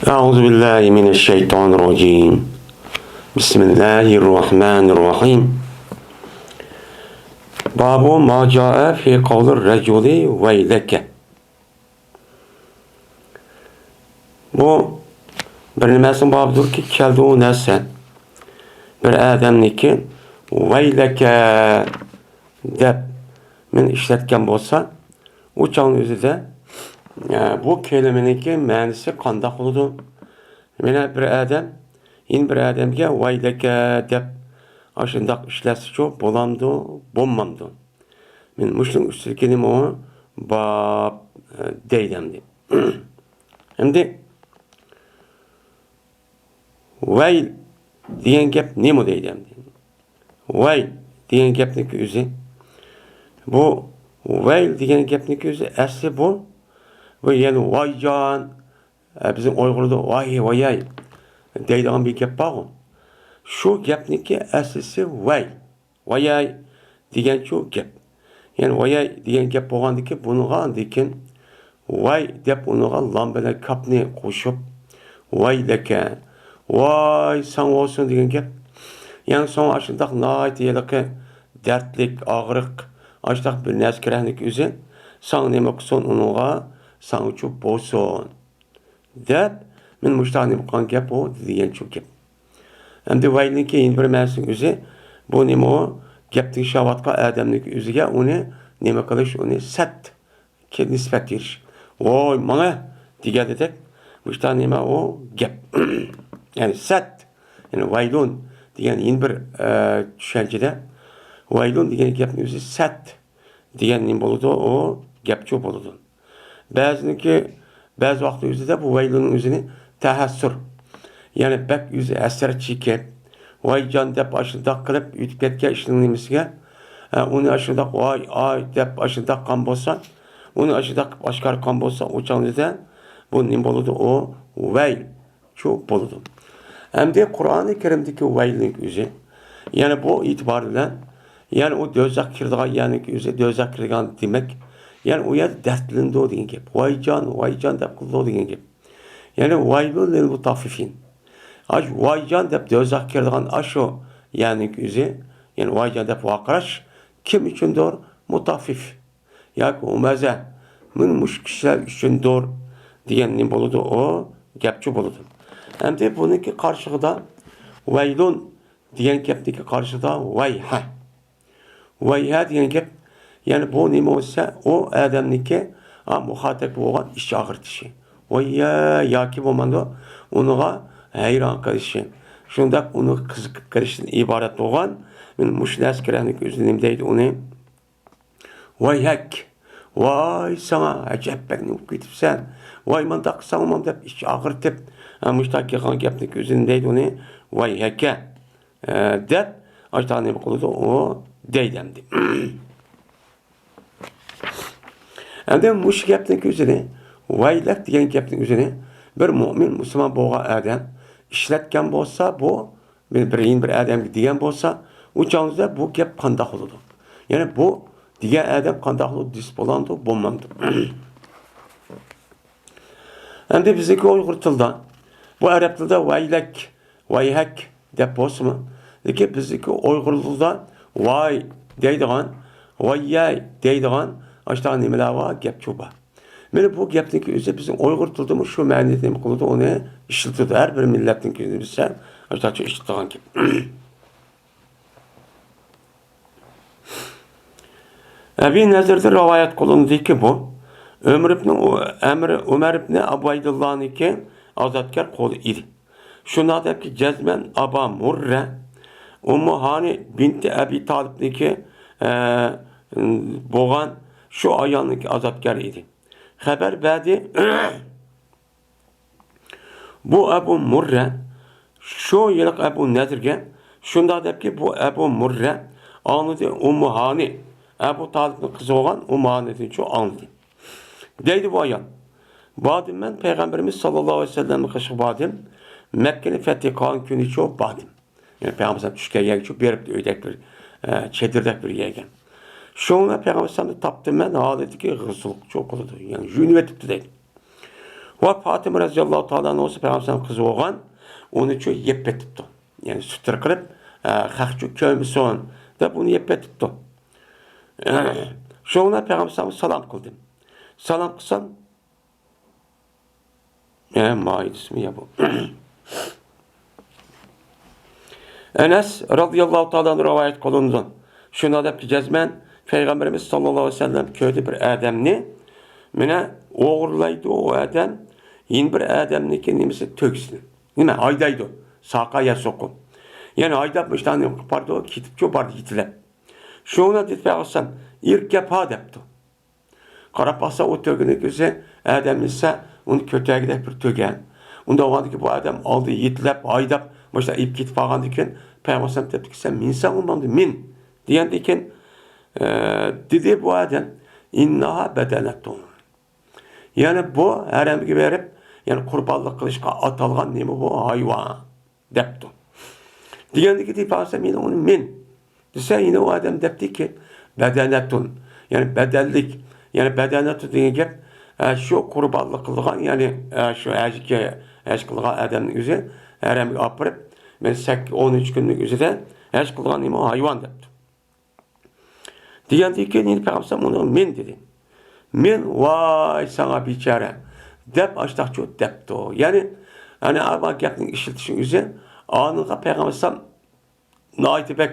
أعوذ بالله من الشيطان الرجيم بسم الله الرحمن الرحيم باب ما جاء في قول الرجل ويلك. Bu bir nimasin babıdır ki keldi o narsa bir adamniki veyleke deb men ishlatgan bo'lsa u chog'ning o'zida bu kelimeniki ma'nosi qanday bo'ladi? Mana bir adam bir adamga veyleke deb ashundoq ishlatsa bo'lamdi, bo'lmamdi. Men mushning ustiga nima bab deydim. Endi vay degan gap nima deydim? Vay degan gapniki o'zi bu vay degan gapniki o'zi asli bu yani vayjon bizim Uyg'urda vay deydigan bir gap bor. Shu gapniki aslisi vay degan shu gap. Yani vay degan gap bo'lgandiki bunga lekin vay deb unuga lam bilan kapni qo'shib vaylaka vay san olsun degan gap. Yani son aşındaq nayt yeliqi dertlik, ağrıq, aşındaq bir nəskirəhlik üzün san nima qilsin unuga san uçub bo'lsin deb men mushtaq nima qilgan gap o degan shu gap. Endi vaylniki endi bir ma'nosini o'zi bu nima o gapni shavatqa adamniki o'ziga uni nima qilish, uni sat ki nisbat berish. Voy mana deganidek mushtaq nima o gap. Yani sat yani vaylun degan yeni bir tushunchada vaylun degan gapning o'zi sat degan nima bo'ladi, o gapchi bo'ladi. Ba'zi vaqt o'zida bu vaylunning o'zini tahassur yani bak o'zi asar chekib vayjon deb ashundoq qilib o'tib ketgan ishning nimasiga uni ashundoq voy deb ashundoq qilgan bo'lsa, uni ashundoq oshkor qilgan bo'lsa, o'changizda bu nima bo'ladi, o vayl shu bo'ladi. Endi Qur'oni Karimdagi vaylning o'zi yani bu itibar bilan yani o do'zax kirdigan yani o'zi do'zax kirgan demak yani u yer dardlindi degan gap. Vayjon deb qildi degan gap. Yani vaylul lil mutaffifin. Vayjon deb do'zax kirdigan ashu yani o'zi yani vayjon deb vaqirash kim uchundir? Mutaffif. Yoki umaza min mush kishilar uchundir degan nima bo'ladi, o gapchi bo'ladi. Endi buniki qarshig'ida vaylun degan gapniki qarshida vayha degan gap yani bu nima bo'lsa o odamniki muhatib bo'lgan ish og'irtishi vayya yoki bo'lmadi uniga hayron qilishi shundoq uni qiziqib kirishdan iborat bo'lgan men mush naskirani o'zi nima deydi uni vayhak voy sana ajabak nima ketibsan voy manda qilsam deb ish og'irtib mushtaq qilgan gapni o'zini deydi uni vayhaka deb ashta nima qiladi o deydi. Endi mush gapni o'zini vaylak degan gapni o'zini bir mo'min musulmon bo'lgan odam ishlatgan bo'lsa, bu bir odamga degan bo'lsa, u chog'da bu gap qanday bo'ladi? Ya'ni bu degan odam qanday bo'ladi, dis bo'ladi, bo'lmamdi. Endi bizdagi Uyg'ur tilida bu arab tilida vayhak deb bo'lsa-mi? Lekin bizdagi Uyg'ur tilida vay deydigan, vayyay deydigan ashta nimalar bor, gap cho'ba. Mana bu gapniki o'zi bizning Uyg'ur tilida shu ma'noda nima qiladi, uni ishlatadi. Har bir millatning o'zi bilsa, ashta ishlatgan gap. Abi nazarda rivoyat qilindiki bu Ömer ibn Abaydullah'niki azatkar qo'li edi. Shunaqdaki jazman Aba Murra Ummu Hani binti Abi Talibniki bo'lgan shu ayolniki azatkar edi. Xabar berdi bu Abu Murra shu yiliq Abu Nazirga shunaqdaki bu Abu Murra anladı Ummu Hani Abu Talibning qizi bo'lgan Ummu Hani'ni shu anladı. Deydi bu ayol. Badim ben Peygamberimiz sallallahu aleyhi ve sellem'e kaşık badim. Mekke'nin fethi kalan günü çok badim. Yani Peygamberimiz düşken yerge çok berip öydek bir çedirdek bir yerge. Şunla Peygamberimiz taptım ben haleti ki hırsızlık çok oldu. Yani jünüvetipti değil. Va Fatima radhiyallohu ta'ala anhu Peygamber kızı olgan, onu şu yep etipti. Yani sütür kılıp, hakçu köymüsün da bunu yep etipti. Şoğuna Peygamber salam kıldım. Salam kılsam, Maid ismi ya bu. Enes radıyallahu ta'ala rivayet kılındı. Şuna da ki cezmen Peygamberimiz sallallahu aleyhi ve sellem köyde bir adamni mene oğurlaydı o adam yine bir adamni kendisi töksün. Nime aydaydı. Sakaya soku. Yani aydapmış tane pardon kitip çobardı gitile. Şuna dedi Peygamber ilk yapa depti. Karapasa o tögünü göze adam ise onu kötüye gidip bir tögen. Onda vardı ki bu adam aldı yitlep aydap başta ip git falan diken Peygamber dedi ki sen minsan olmadı min diyen diken dedi bu adam innaha bedenetun. Yani bu herhangi bir verip yani kurbanlık kılışka atalgan nemi bu hayvan depti. Diyen ki Peygamber yine onu min. Dese yine o adam depti ki bedenetun. Yani bedellik yani bedenetun diyecek şu kurbanlık kılgan yani şu eşk kılgan adamın yüzü herhangi apırıp ben 13 günlük yüzüde eşk kılgan nemi hayvan depti. Diyen ki yine Peygamber onu min dedi. Min vay sana biçare dep açtakçı depti o. Yani ama yaptığın işletişin yüzü anında Peygamber naiti bek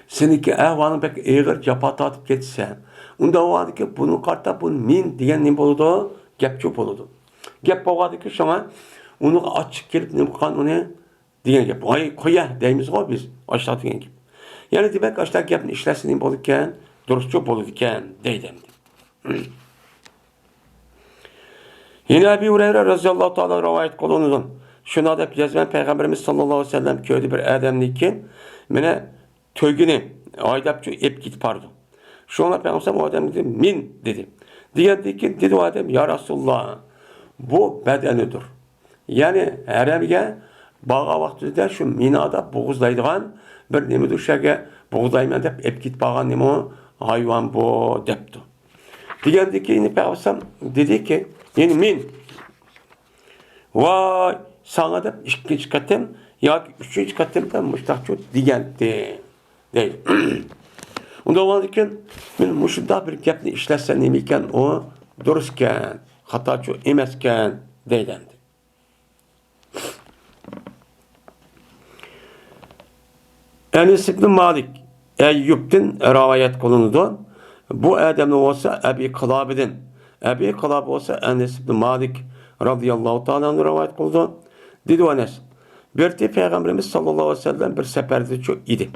seninki ahvanın pek eğer capata atıp geçse onda o vardı ki bunun kartta bunun min diyen ne boludu? Gepçi boludu. Gep boğadı ki şuna onu açık gelip ne kan onu diyen gep. Ay koya deyimiz o biz açtak diyen gibi. Yani demek açtak yapın işlesin bolurken duruşçu bolurken deydim. Yine Ebu Hureyre radıyallahu ta'ala rivayet kılındı. Şuna da cezmen Peygamberimiz sallallahu aleyhi ve sellem köyde bir adamdı ki mene tögünü aydapçı ip git pardon. Şuna Peygamber o adam dedi min dedi. Diğer ki dedi o adam ya Resulullah bu bedenidir. Yani heremge bağa vaktinde şu minada boğuzlaydıgan bir nemi düşege boğuzlayman dep ip git bağan nemi o hayvan bu depti. Diğer ki yine Peygamber dedi ki yani min vay sana da ikinci katım ya üçüncü katımda müştakçı diyendi. Değil. Onda varken ben müştakçı bir gapni işlersen nemiken o dururken hataçı emesken deylendi. Enes ibn Malik Eyyub'den rivayet kılındı. Bu adamın olsa Ebi Kılab'den. Ebi Kılab olsa Enes ibn Malik radıyallahu ta'ala rivayet kıldı. Dedi Enes. Bir de Peygamberimiz sallallahu aleyhi ve sellem bir seferde çok idi.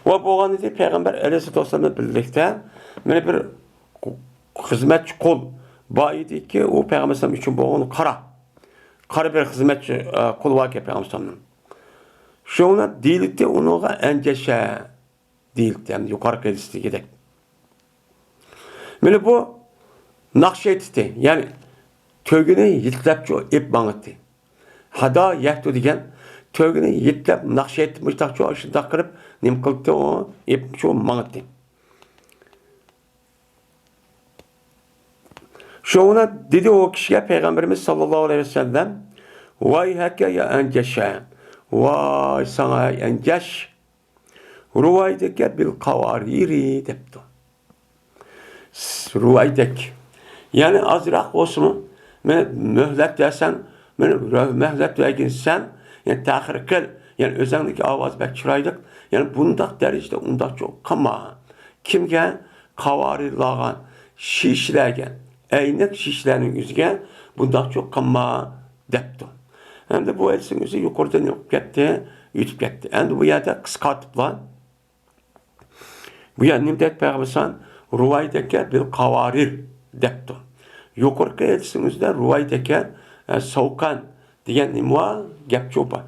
Ve bu an idi Peygamber aleyhisselatü vesselam'la birlikte böyle bir hizmetçi kul bayidi ki o Peygamber için bu onu kara bir hizmetçi kul var ki Peygamber'in. Şuna değildi onu enceşe değildi yani yukarı gelişti gidek. Böyle bu nakşetti yani tögünü yitlapçı ip bağıttı. Hada yahtu degen tögünü yitlap nakşetti müştakçı aşında kırıp nim kıldı o ip şu bağıttı. Şuna dedi o kişiye Peygamberimiz sallallahu aleyhi ve sellem vay hakke ya enceşe vay sana enceş ruvaydeke bil kavariri depti. Ruvaydek yani azrak olsun mühlet dersen mühlet verginsen yani tahir kıl yani özellikle avaz bek çıraydık yani bundak derecede undak çok kama kimge kavarilağın şişlergen eynek şişlerinin yüzüge bundak çok kama depti. Hem de bu elsin yüzü yukarıdan yok gitti yutub gitti. Hem de bu yerde kıskatıplar bu yer nimdet Peygamber'san ruvaydeke bil kavarir depti. Yukarı elsinizde ruvaydeke savkan diyen nimva gep çopa.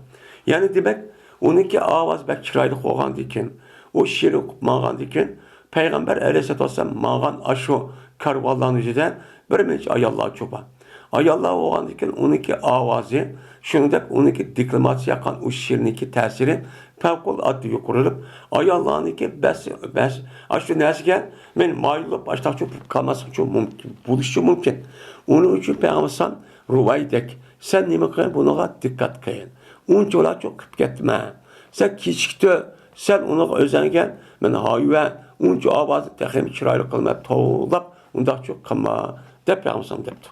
Yani demek onunki avaz bek çıraylık olgan diken o şiiri mağan diken Peygamber aleyhisselatü vesselam mağan aşu karvallan yüzüde bir menç ayallah çopa. Ayollar oğlan ki onunki avazı, şundak onunki diplomasiya yakan o şiirniki tesiri fevkalade yukarılıp ayollarınki bes aşkı nesge men mayılıp başta çok kalmasın çok mümkün, buluşu mümkün. Onun için peygambersan ruvaydek sen nime kıyın buna dikkat kıyın. Onca çok kıp gitme. Sen kiçikte sen ona özengen men hayve onca avazı tehim çıraylı kılma toğlap onda çok kama de peygambersan depti.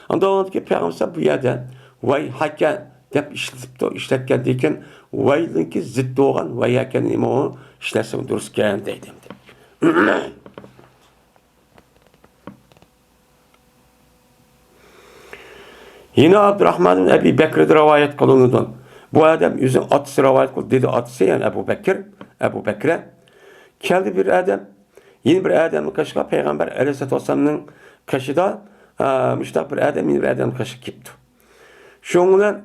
Anda onun ki peygambersan bu yerden vay hakka dep işletken deyken vaylinki ziddi olan vay hakken nime o işlersin duruz gelen deydim. Yine Abdurrahman bin Ebi Bekir'de rivayet kılınıdan. Bu adam yüzün atısı rivayet kıldı. Dedi atısı yani Ebu Bekir. Ebu Bekir'e. Geldi bir adam. Yeni bir adamın kaşığa Peygamber Aleyhisselatü Vesselam'ın kaşıda müştak bir adam yeni bir adamın kaşık gitti. Şununla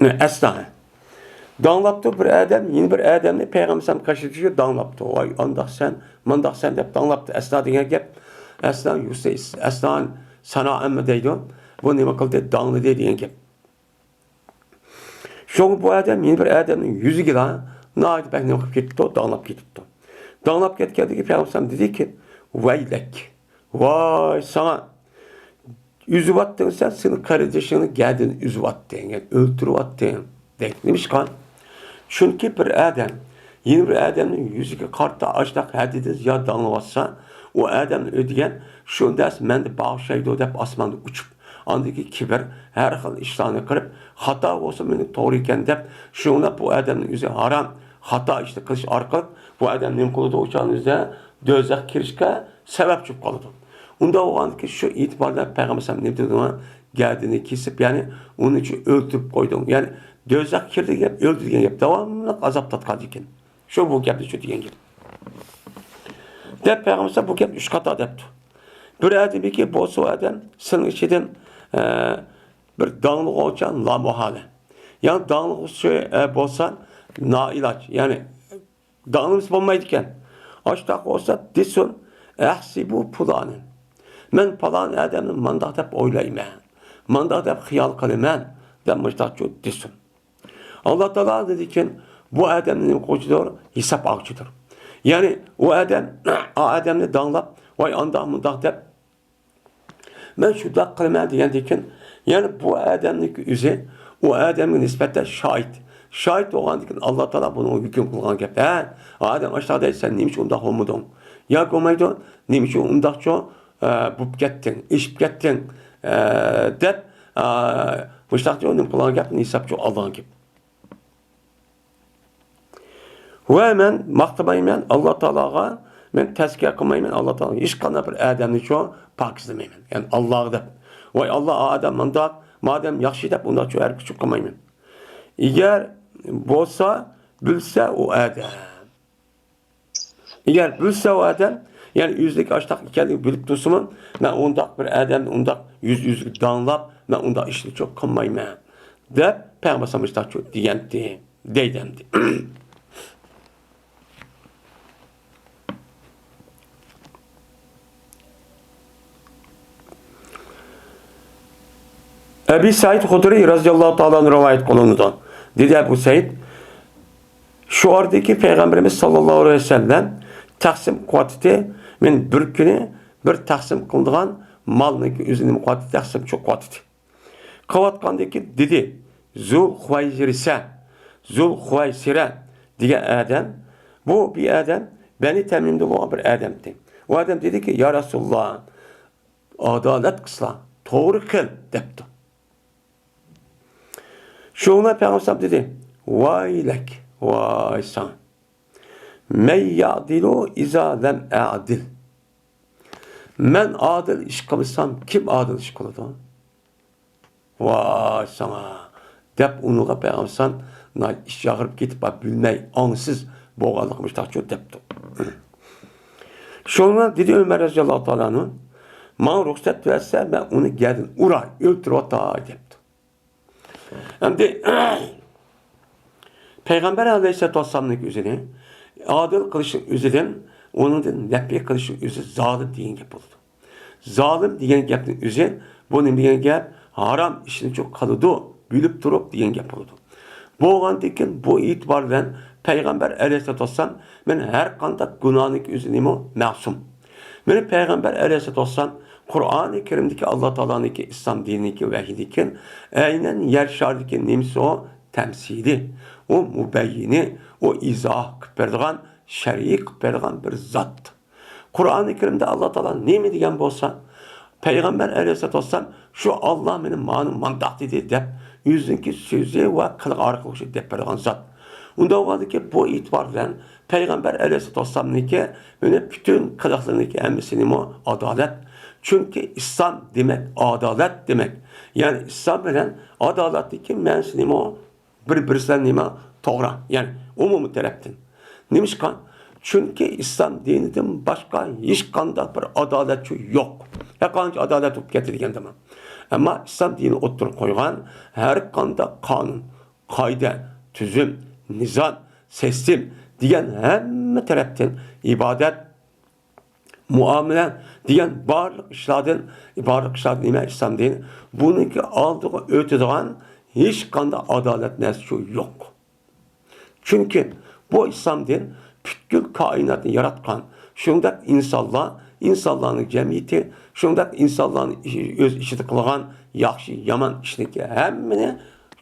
esna. Danlaptı bir adam, yeni bir adamı Peygamber Aleyhisselam kaşığı düşüyor, danlaptı. Vay andak sen, mandak sen deyip danlaptı. Esna diye gep. Esna yüksek, esna sana emme deydi. Bu nime kıldı, danlı diye gep. Şunu bu adam yeni bir adamın yüzü gibi nâhid bek ne okuyup gitti o, danlap gitti. Danlap geldi ki Peygamber dedi ki vaylek, vay sana yüzü attın sen senin kardeşini geldin yüzü attın yani öldürüp attın demiş kan. Çünkü bir adam yeni bir adamın yüzü kartta açtak hedidiz ya danlavatsa o adamın ödeyen şu ders men de bağışlaydı o dep asmanda uçup andaki kibir her xil işlerini kırıp hata olsa benim doğru iken dep şuna bu adamın yüzü haram hata işte kılış arkalık bu adam nem kılıda uçağın yüzüne dözek kirişke sebep çıp kalıdı. Onda o andaki şu itibarla Peygamber ne dedi ona geldiğini kesip yani onun için öldürüp koydum. Yani dözek kirdi gep öldürgen gep devamlı azap tatkadı iken. Şu bu gepti şu diyen gep. Dep Peygamber bu gep üç kata depti. Bir adam ki bu adam senin içinden bir dağınık olacağın la muhale. Yani dağınık şey olsa na ilaç. Yani dağınık olmaydıkken açtak olsa desin ehsibu pulanın. Men falan adamın mandat hep oylayman. Mandat hep hıyal kılıman. Demiştak çok desin. Allah Teala dedi ki bu adamın kocudur hesap akçıdır. Yani o adamı dağınlap vay anda mandat hep ben şu da kılma diyen yani bu adamın yüzü o adamın nispette şahit. Şahit olan diken Allah Teala bunu hüküm kılgan gep. Adam aşağıda sen neymiş onda olmadın. Ya komaydın neymiş onda çok bu gittin, iş gittin dep müştakçı onun kılgan gep nisap çok Allah'ın gep. Ve hemen maktabayım ben Allah Teala'ga men tezkiye kılmayım Allah Teala. Hiç kanı bir adamını çok pak izlemeyim. Yani Allah'ı da. Vay Allah adam mandak madem yaxşı da bunda çok er küçük kılmayım. Eğer bolsa bilse o adam. Eğer bilse o adam yani yüzlük açtak kendini bilip dursun ben ondak bir adam ondak yüz danlap ben onda işini çok kılmayım. De Peygamber sallallahu çok diyendi. Deydendi. Ebu Said Hudri radıyallahu ta'ala'nın rivayet kılınıdan. Dedi Ebu Said, şu oradaki Peygamberimiz sallallahu aleyhi ve sellem taksim kuvveti men bir günü bir taksim kıldığan malın üzerine kuvveti taksim çok kuvveti. Kıvatkandaki dedi Zul Huvaysire diye adam bu bir adam beni temimde olan bir adamdı. O adam dedi ki ya Resulullah adalet kısla doğru kıl depti. Şuna Peygamber dedi vaylek vay sana men ya'dilu iza lem a'dil men adil iş kılırsam kim adil iş kılır? Vay sana dep unuğa Peygamber iş yağırıp gitip bilmey ansız boğalıkmış takçı depti. Şuna dedi Ömer radıyallahu ta'ala'nın man ruhsat verse ben onu geldim uray öldür ata depti. Şimdi Peygamber Aleyhisselatü Vesselam'ın üzerine adil kılışın üzerinden onun lebbe kılışın üzeri zalı din yapıldı. Zalim degan gapning o'zi bu nima degan gap? Haram ishni çok qiladi, bilib turib degan gap bo'ladi. Bo'lgandan keyin bu e'tibor bilan payg'ambar alayhisolatu vassalam men har qanday gunohning o'zini ma'sum. Meni payg'ambar alayhisolatu vassalam Qur'oni Karimdagi Alloh taoloning islom dinidagi vahiydagi aynan yer sharidagi nimasi o temsili, o mubayyini, o izah qilib beradigan, shar'iy qilib beradigan bir zot. Qur'oni Karimda Alloh taolo nima degan bo'lsa, payg'ambar alayhisolatu vassalam shu Alloh meni mandaq dedi deb o'zining so'zi va qilq orqali deb bergan zot. Unda bo'lganki bu e'tibor bilan payg'ambar alayhisolatu vassalamniki meni butun qilqlarniki hammasini adolat. Çünkü İslam demek adalet demek. Yani İslam bilen adaletdeki ma'nosi nima? Bir-birisidan nima to'g'ri. Yani umumi tarafdan. Nimishqa? Çünkü İslam dinidan boshqa hech qanday bir adolat yo'q. Qancha adolat bo'lib ketdi degandimi? Ammo İslam dini o'tirib qo'ygan har qanday qonun, qoida, tuzum, nizam, sistem degan hamma tarafdan ibodat muamele diyen barlık işlerden nime İslam dini bununki aldığı öteden hiç kanda adalet nesli yok. Çünkü bu İslam dini bütün kainatını yaratkan şundak insanların cemiyeti şundak insanların öz işi kılgan yaxşı yaman işindeki hemmini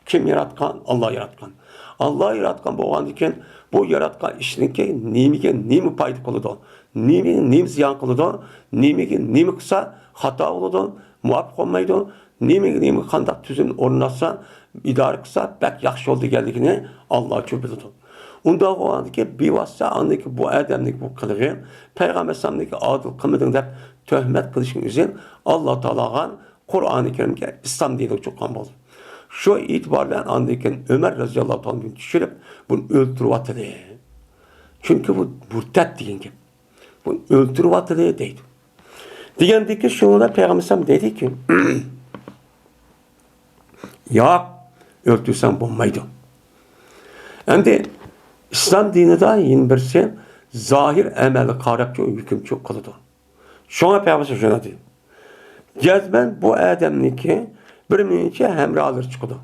kim yaratkan? Allah yaratkan. Allah yaratkan bo'lgandan bu yaratgan ishninki nima paydo qiladi? Nima ziyon qiladi? Nima qilsa xato bo'ladi, muvaffaq bo'lmaydi, nima qanday tuzum o'rnatsa, idora qilsa bak yaxshi yo'l deganligini Alloh biladi. Unda bo'lganki bevosita andiki bu odamning bu qilig'i payg'ambar sallallohu adil qilmading deb tuhmat qilishning o'zi Alloh taologa Qur'oni Karimga islom dini cho'qqan bo'ldi. Şu itibarla andayken Ömer radıyallahu anh'ın düşürüp bunu öldürüvatı diye. Çünkü bu murtad degan gap. Bunu öldürüvatı diye deydi. Degandeki şunu Peygamber dedi ki ya öldürsen bo'lmaydi. Endi İslam dinida yin birisi zahir ameli qarabcha hukm çok qiladi. Şuna Peygamber şuna dedi. Cezben bu adamniki bir mince hemralar çıkıdı.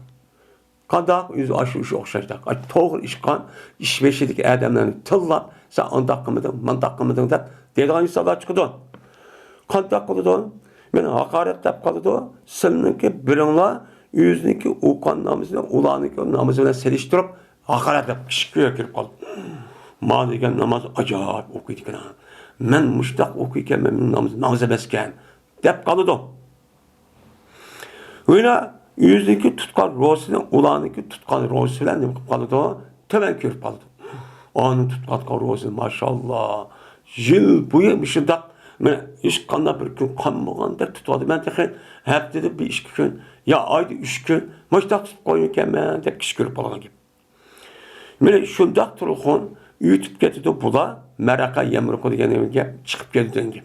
Kandak yüzü aşı okşayacak. Toğır işkan, işveşedik adamlarını tıllap, sen andak kımıdın, mandak kımıdın da dediğin insanlar çıkıdı. Kandak kılıdı, beni hakaret tap kılıdı, sınınki birinla, yüzünki ukan namazını, ulanınki namazını seliştirip, hakaret tap, kişiye girip kaldı. Ma degen namaz acayip okuydu. Men muştak okuyken, men namazı besken, tap kılıdı. Öyle yüzdeki tutkan rohsuyla, ulanınki tutkan rohsuyla ne kalıdı o? Temen körüp kalıdı. Onun tutkan rohsuyla maşallah. Yıl boyu bir şey da hiç kanla bir gün kanmagan da tutmadı. Ben de hep bir iş gün ya ayda 3 gün maçta tutup koyuyorken ben de kişi körüp kalan gibi. Böyle şundak turukun YouTube getirdi bula meraka yemruku diyen gibi çıkıp geldi gibi.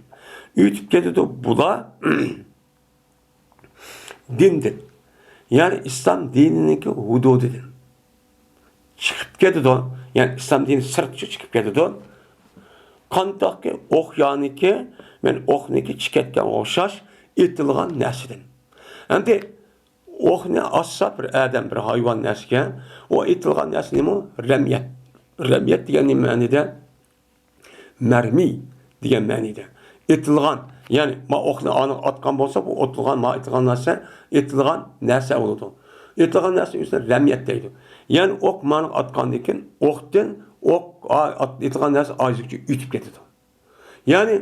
YouTube getirdi bula dindir. Yani İslam dinindeki hududidir. Çıkıp geldi de, yani İslam dini sırtçı çıkıp geldi de, kandaki okyaniki, ben okniki çıketken okşaş, itilgan nesidin. Yani okni assa bir adam, bir hayvan nesken, o itilgan nesil mi? Remyet. Remyet diyen manide, mermi diyen manide. İtilgan. Yani ma okni atkan bolsa bu otilgan ma itilgan narsa oldu. İtilgan narsa üstüne remyetteydi. Yani ok mani atkandikin okten itilgan narsa azıcık ütüp getirdi. Yani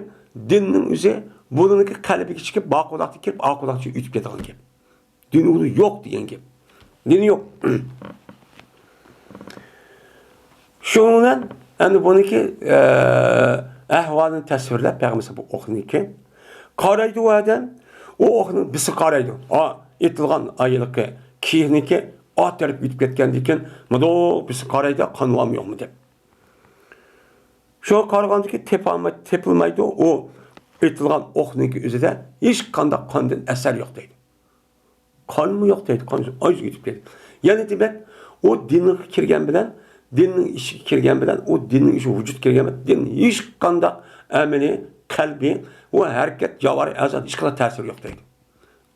dinin üzeri bununki kalbi çıkıp bağ kirip ağ ütüp getirdi gibi. Dini yok diyen gibi. Dini yok. Şundan yani bununki ahvalını tasvirlep Peygamber bu okniki qaraydı o adam, o oknun bisi qaraydı. Etilgan ayılıkı, kiyniki terip ütüp ketkendikin, mıdo bisi qaraydı, kanılamıyor mu dep. Şu qaragandaki tepilmaydı o etilgan okniki özüde hiç kanda kandan eser yok deydi. Kan mı yok deydi, kan az ütüp ketdi. Yani demek o dinin kirgen bilen, dinin işi kirgen bilen, o dinin işi vücut kirgen bilen, dinin hiç kanda ameli kalbi ve hareket javari azat hiç kadar tesir yok deydi.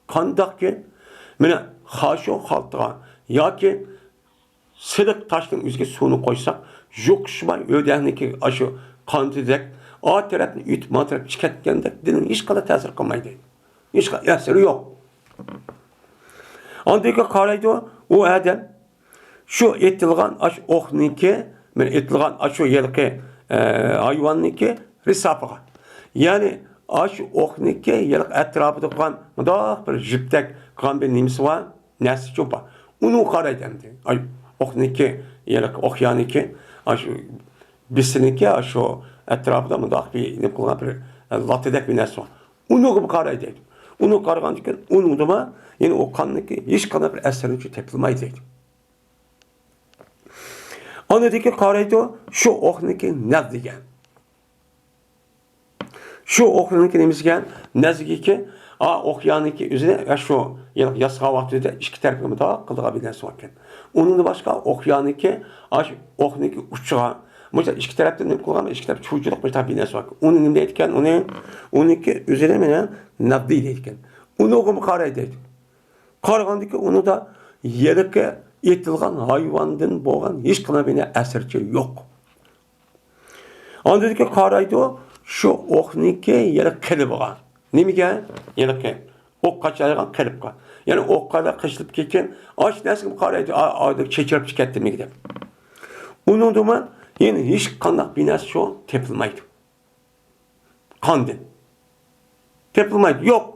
Kandak ki mene haşo haltığa ya ki sıdık taşın üzge suyunu koysak yokuşma ödehniki aşı kantidek a tarafını üt ma tarafı çıkartkendek dinin hiç kadar tesir kılmaydı. Hiç kadar eseri yok. Andaki karaydı o adam şu etilgan aş ohniki men etilgan aşı yelki hayvanniki risapıga. Yani aş ohniki yelk etrafıda kalan mıdak bir jiptek kalan bir nimsi var nesi çopa. Onu karaydı. Ay ohniki yelk okyaniki aş bisiniki aş o etrafıda mıdak bir ne kalan bir latedek bir nesi var. Onu gibi karaydı. Onu kargandıkken onu da mı yani o kanlıki hiç kadar bir eserin için tepilmaydı. Anadaki karaydı şu ohniki ne diyen. Şu ohniki nemizgen ne ki okyaniki üzerine ya şu yasğa vaktinde iki tarafımı da kıldırabilmesi varken. Onun da başka okyaniki ohniki uçağı mesela iki taraftan ne kullanma iki taraf çocukluk mesela bilmesi var. Onun ne etken onunki üzerine ne deyken. Onu okum karaydı. Karagandaki onu da yerike etilgan hayvandan boğan hiç kına eserçi yok. Andaki karaydı o şu ohniki yere kelip var. Ne mi gel? Yere kelip. Ok kaçargan kelip var. Yani oklarla kışılıp geçen aç nasıl karaydı ağda çeçirip çıkarttı mı gidelim. Onun da yani hiç kandak binası şu tepilmaydı. Kandın. Tepilmaydı. Yok.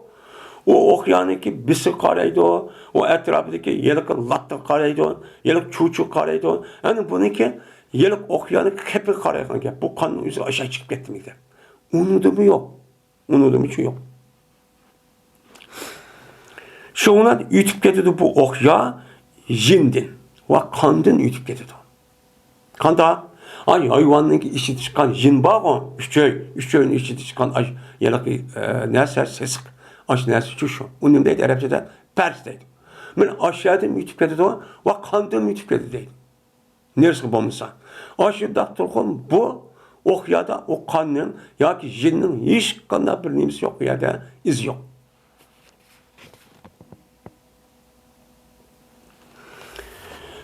O okyaniki bisi karaydı o etrafındaki yelik latta karaydı o, yelik çuçu karaydı o. Yani bununki yelik okyaniki kepi karaydı. Bu kanın yüzü aşağı çıkıp gitti mi? Unudumu yok. Unudum için yok. Şundan ütüp getirdi bu okya jindin ve kandın ütüp getirdi. Kanda hayvanın içi çıkan jin bağ o. Üç köyün içi çıkan yelik neyse sesik. Aşinası şu. Onun deydi Arapçada Pers'teydi. Ben aşağıda mütüpledi o ve kandı mütüpledi deydi. Neresi bulmuşsa. Aşağıda doktorun bu okyada o kanın ya ki jinnin hiç kanında bir nimsi yok ya da iz yok.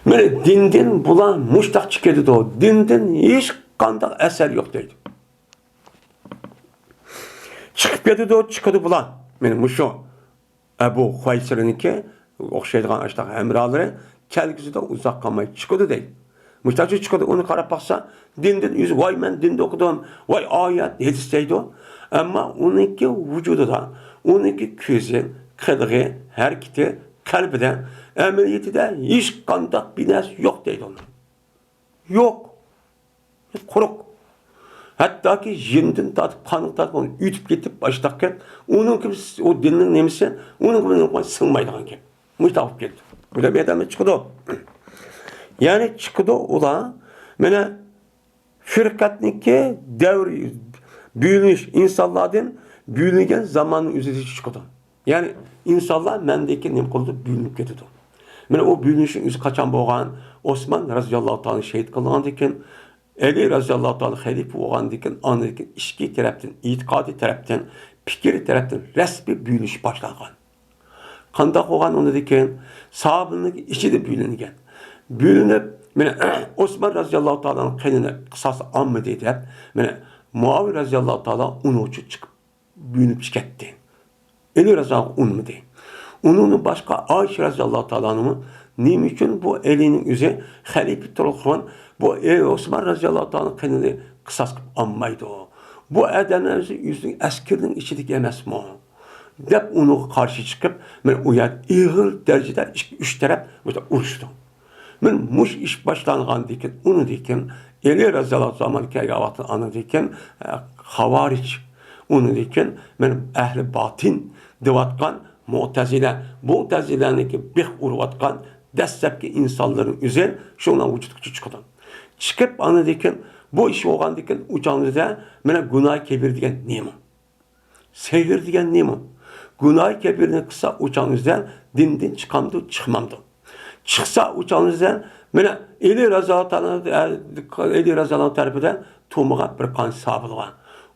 Böyle dinden bulan muştak çıkıyordu o. Dinden hiç kanda eser yok deydi. Çıkıp yedi o çıkıyordu bulan. Benim muşu Ebu Huaysir'inki okşaydıgan açtaki emraları kelgisi de uzak kalmayı çıkıyordu değil. Muştaçı çıkıyordu onu karab baksa dinden yüzü vay ben dinde okudum vay ayet hadisteydi o. Ama onunki vücudu da onunki közü, kılgı, hareketi, kalbi de ameliyatı da hiç kandak binası yok deydi onun. Yok. Kuruk. Hatta ki jindin tatıp kanın tatıp onu ütüp getip başlarken onun gibi o dinin nemisi onun gibi sığmaydı hangi. Müştahıp geldi. Burada bir adamı çıkıdı. Yani çıkıdı ola mene firkatniki devri büyünüş insanlardan büyünügen zamanın üzerinde çıkıdı. Yani insanlar mendeki nem kıldı büyünüp getirdi. Mene o büyünüşün üzü kaçan boğan Osman radıyallahu ta'ala şehit kılıngan diken Ali razıyallahu ta'ala halife olgan diken andiken işki taraftan, itikadi taraftan, fikri taraftan resmi büyünüş başlangan. Kandak olgan onu diken sahabının içi de büyünügen. Büyünüp Osman razıyallahu ta'ala'nın kendine kısası amme deydi hep. Muavi razıyallahu ta'ala onu uçup çıkıp büyünüp çıkarttı. Ali razıyallahu onu mu deyim. Onun başka Ayşe razıyallahu ta'ala'nın niçin bu elinin üzeri halife tolkuğun bu Osman razıyallahu ta'ala'nın kendini kısas anmaydı o. Bu adamın yüzünün askerinin içidik emez mi o? Dep onu karşı çıkıp uyar ağır derecede üç taraf uğraştı. Ben muş iş başlanğan diken onu diken Ali razıyallahu ta'ala'nın kaygavatını anı diken havariç onu diken ben ehli batin devatkan Mu'tezile'ninki bir urvatkan destepki insanların üzerine şundan vücudukçu çıkıdan. Çıkıp anı diken bu işi olgan diken uçağınızda bana günah kebir diken neymi? Sehir diken neymi? Günah kebirini kısa uçağınızda dinden çıkamdı çıkmamdı. Çıksa uçağınızda bana Eli Razal'ın tarafından tuğmağa bir kan sabılgan.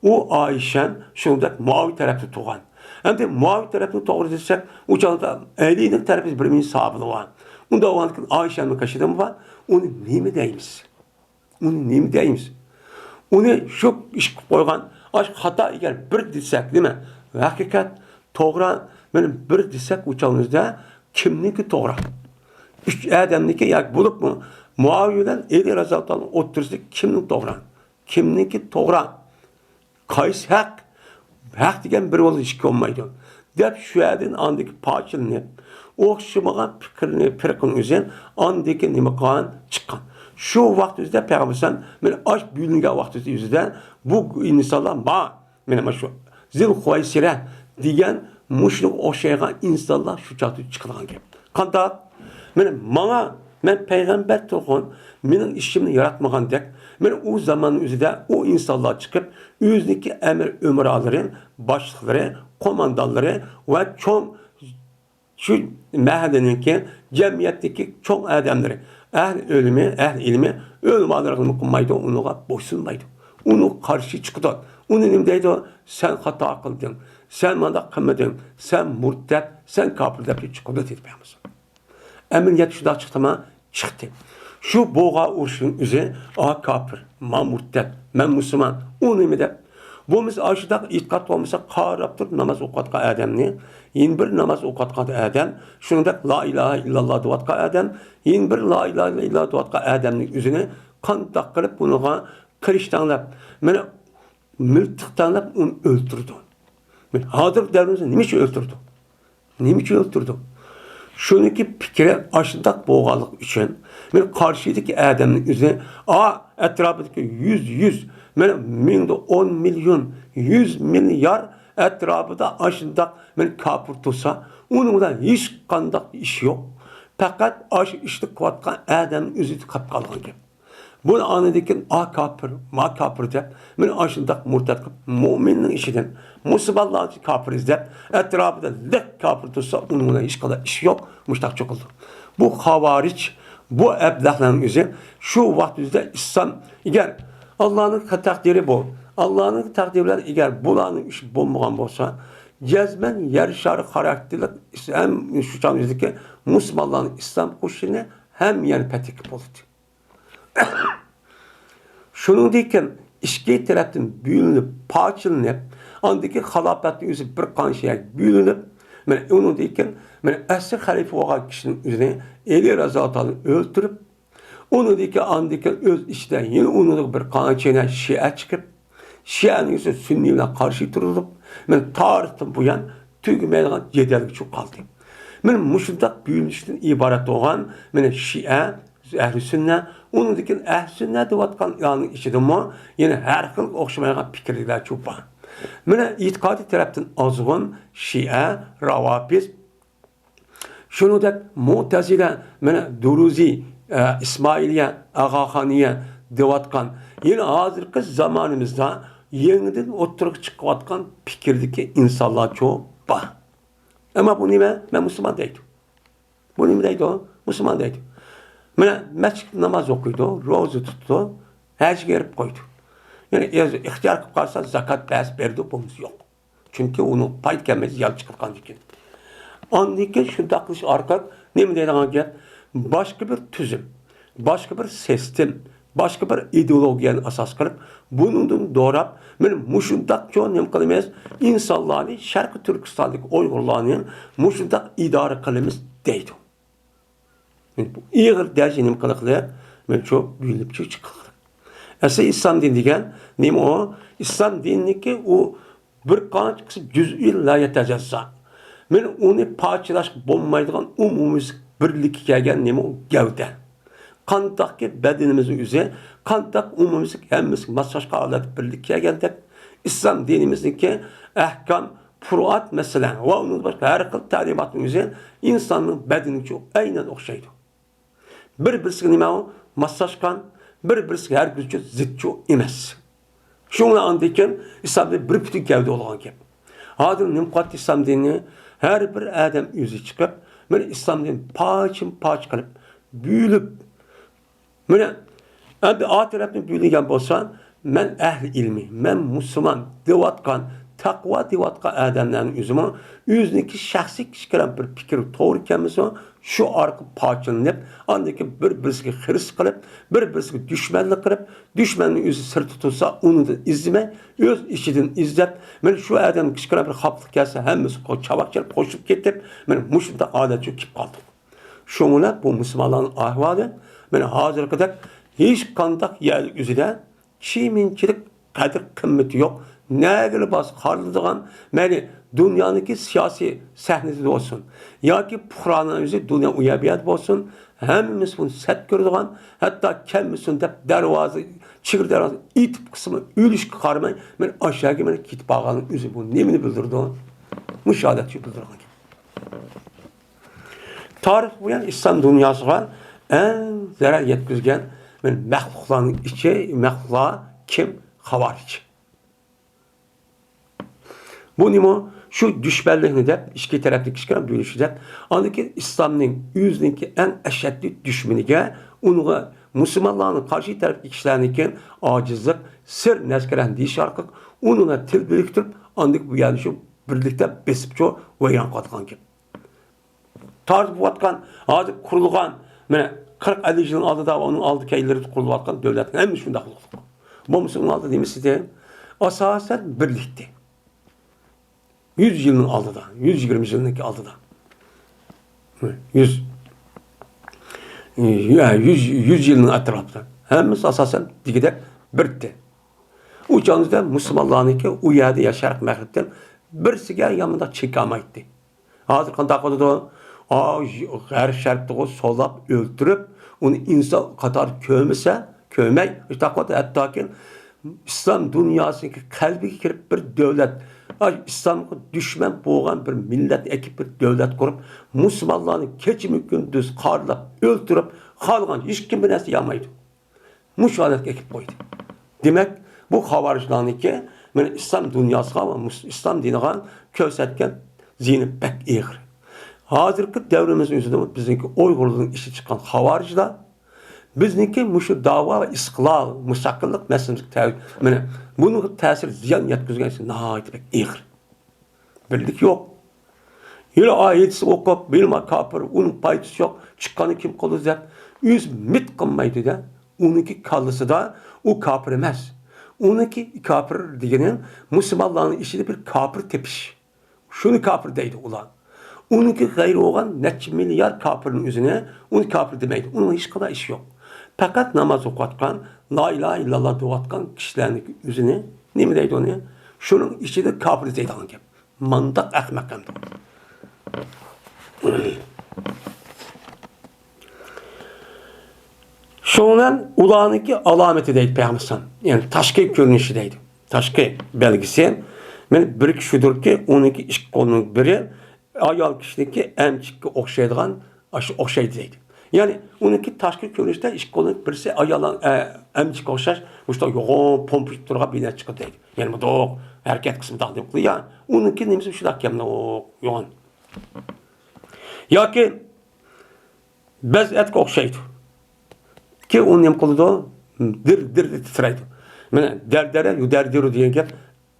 O Ayşen şunda Muaviye tarafı tuğan. Hem de Muaviye tarafını doğru desek, o çağda Ali'nin tarafı birbirinin sahibi var. Onda o anlık Ayşe'nin kaşıdı mı var? Onu ne mi deyimiz? Onu ne mi deyimiz? Onu şu iş koygan, aşk hata eğer bir desek değil mi? Hakikat doğru, benim bir desek uçağımızda kimninki doğru? Üç adamniki ya bulup mu? Muaviye'den Ali Razal'dan otursak kimnin doğru? Kimninki doğru? Kayıs hak. Hak degen bir oldu işki olmaydı. Dep şu yerden andaki parçalını, okşamagan fikrini, firkın üzerine andaki nimekan çıkan. Şu vakti üzerinde Peygamber'den, ben aç büyülünge vakti üzerinde bu insanlar benim şu zil huaysire degen muşluk okşaygan insanlar şu çatı çıkılan gibi. Kanda, ben peygamber tohum, benim işimi yaratmagan dek, ben o zaman üzerinde o insanlar çıkıp, yüzdeki emir ömraların başlıkları, komandaları ve çok şu mahalleninki, cemiyetteki çok adamları, ehl ilmi, ölüm alarakını kunmaydı, ona boşsunmaydı. Onu karşı çıktı. Onun deydi, sen hata kıldın, sen bana kılmadın, sen murted, sen kafir deyip çıktı dedi Peygamber. Emniyet şurada çıktı mı? Çıktı. Şu boğa urşun üzeri, kafir, murted, ben Müslüman, onu mi de? Bu biz aşıda itikat olmasa qaraptır namaz okuatqa adamni. Yin bir namaz okuatqa adam, şundak la ilahe illallah duatqa adam, yin bir la ilahe illallah duatqa adamni üzüne qandaq qilib bunuğa kirishtanlab, meni miltiqtanlab onu öldürdü. Men hazır devrimizde nima için öldürdü? Nima için öldürdü? Şuniki fikre aşıdak boğalık için men karşıdaki adamın üzerine etrafındaki 100 mende 10 milyon 100 milyar etrafında aşıdak men kapır tutsa onun da hiç kandak iş yok. Fakat aşı işte kuvatkan adamın üzerine kapkalığın gibi. Bunu anladıkken kapır deyip, men aşındak murtat kıp, müminin işiden, Müslümanlar kapırız deyip, etrafında lek kapır tutsa, onunla hiç kadar iş yok, müştak çok oldu. Bu havariç, bu eblahların üzerine, şu vaktimizde İslam, eğer Allah'ın takdiri bu, Allah'ın takdirleri eğer bulanın işi bulmayan olsa, cezmen yer şarı karakterli, hem şu çağımızdaki Müslümanların İslam kuşunu hem yani petik oldu. Şunun deyken işki taraftan büyünüp, parçalanıp, andaki halafetin yüzü bir kanşaya büyünüp, onun deyken, esir halife olan kişinin üzerine Ali Razal'ı öldürüp, onu deyken andaki öz işten yine onun bir kanşaya Şia çıkıp, Şia'nın yüzü Sünni'yle karşı durulup, tarihten bu yan tüymeyen cedellik çok kaldı. Müşundak büyünüşten ibaret olan, Şia, Ehl-i Sünnet, onun dikin Ehl-i Sünnet devatkan ilanın içinde mi, yine her xil okşamayan fikirler çok var. Mene itikadi taraftan azgın, Şia, Ravafis, şunu da Mu'tezile, Duruzi, İsmailiye, Ağakhaniye devatkan, yine hazırki zamanımızda yeniden oturup çıkıvatkan fikirdeki insanlar çok var. Ama bu nime? Ben Müslüman değilim. Bu nime değildi o? Müslüman değilim. Mescid namaz okuydu, rozu tuttu, her şey yerip koydu. Yani ihtiyar kıp kalsa zakat ders verdi, bunuz yok. Çünkü onu payt gelmez, yal çıkırkan dikin. Andaki şu dakılış arka, ne mi deyden anca? Başka bir tüzüm, başka bir sistem, başka bir ideolojiyen asas kılıp, bunun doğrap, muşundak çoğun nem kılımız, insanlarını, Şarkı Türkistan'daki Uygurlarını muşundak idare kılımız deydi. İğir derecenim kılıklar, çok büyülüp çıkılır. Esa İslam dini degen, neyim o? İslam dini ki o bir kanç kısım cüz'ü la yetecezza. Onu parçalaş bulmaydıgan umumuz birlik gelgen neyim o? Gevde. Kandak ki bedenimizin üzerine, kandak umumuzun hemimiz masajka alet birlik gelgendik. İslam dinimizin ki ehkam, furuat mesela, ve onun başka her kıl talimatın üzerine insanın bedeni çok aynen okşaydı. Bir-birisi nima o? Masajkan, bir-birisi her gücü zitçu emas. Şuna andayken İslam'da bir bütün gevde olan gibi. Hadır nimqat İslam dinini her bir adam yüzü çıkıp, İslam dinini paç kılıp, büyülüp, abi A tarafını büyülügen bolsan, men ehli ilmi, men Müslüman devatkan, takva devatkan adamların üzümü, yüzniki şahsi kişilen bir fikir doğru kemisi şu arka parçalanıp, andaki bir-birisiga hırs kılıp, bir-birisiga düşmanlık kılıp, düşmanın yüzü sır tutulsa onu da izleme, öz işidin izlep, men şu adam kişilen bir haplık gelse hemmisi çabakçılık koşup ketip, men muşunda adetçi kip kaldım. Şoňuna bu Müslümanların ahwaly, men hazır kadar hiç kandak yer üzere çiminçilik kadir kımmeti yok. Nägili bas harlıdığan, meni dünyanıki siyasi sahnesi olsun. Ya ki Kur'an'ın yüzü dünya uyabiyat olsun. Hemmimiz bunu set gördüğün, hatta kendimisin de dervazı, çıkır dervazı, itip kısmı, ülüş karmay, men aşağıya men kitip ağanın yüzü bu nemini bildirdiğin, müşahadatçı bildirdiğin. Tarih bu yani İslam dünyasına en zarar yetkizgen mehlukların içi, mehluklar kim? Havarici. Bu nimo şu düşmanlığını da iki taraflı kişilerin bölüşü de andaki İslam'ın yüzündeki en eşitli düşmanıge onu Müslümanların karşı taraflı kişilerindeki acizlik, sır neskeren diş arkık onunla til biriktirip andaki bu yani şu birlikte besip çoğu veyran katkan gibi. Tarih bu atkan, hazır kurulgan, 40-50 yılın aldıda onun aldı keyleri kurulup atkan devletin en şunda kuruluk. Bu Müslüman aldı demişti de, asasen birlikte. 100 yılın aldıda, 120 yılındaki aldıda. 100 yılın etrafında. Hemiz asasen digide birlikte. Uçağınızda Müslümanların ki uyardı yaşayarak mağripten birisiga yanında çekamaydı. Hazır kandak oldu her şartta o solap öldürüp onu insan kadar köymey işte hatta ki İslam dünyasındaki kalbi girip bir devlet İslam'a düşman boğan bir millet ekip bir devlet kurup Müslümanların keçimi gündüz karla öldürüp kalgan hiç kim bir nesli yamaydı. Müşahadet ekip koydu. Demek bu havaricilani ki İslam dünyası ama İslam dinine kösetken zihni pek iyi. Hazırki devrimizin yüzünde bizimki Uygurluğun işi çıkan havariciler, bizimki muşu dava ve istiklal, müstakillik meselesi tevhid. Bunun tesiri ziyan yetkizgen için nahayet pek iyi. Birlik yok. Yine ayetisi okup, bilme kapır, onun payısı yok. Çıkanı kim kolu zet. Yüz mit kılmaydı da, onunki kallısı da o kapır emez. Onunki kapır diyenin Müslümanların işi de bir kapır tepiş. Şunu kapır deydi ulan. Onunki gayrı olan neçe milyar kapırın yüzüne onu kapır demeydi. Onun hiç kadar işi yok. Fakat namaz okutkan, la ilahe illallah doğatkan kişilerin yüzüne ne mi deydi onu? Şunun işi de kapır deydi hangi? Mandak ekmekten de. Şunun ulağınki alameti deydi Peygamber. Yani taşkı görünüşü deydi. Taşkı belgisi. Yani bir kişidir ki onunki iş kolunun biri ayal kişideki emçikki okşaydıgan okşaydı deydi. Yani onunki taşkı görünüşte iş kolunun birisi ayalan emçik okşaş işte yoğun pompik durga bine çıkı deydi. Yani bu da hareket kısmı da yok. Yani onunki neyse şu da kemne yoğun. Ya ki bez etki okşaydı. Ki onun hem kolu da dir titreydi. Yani derdere yuderdiru diyen gel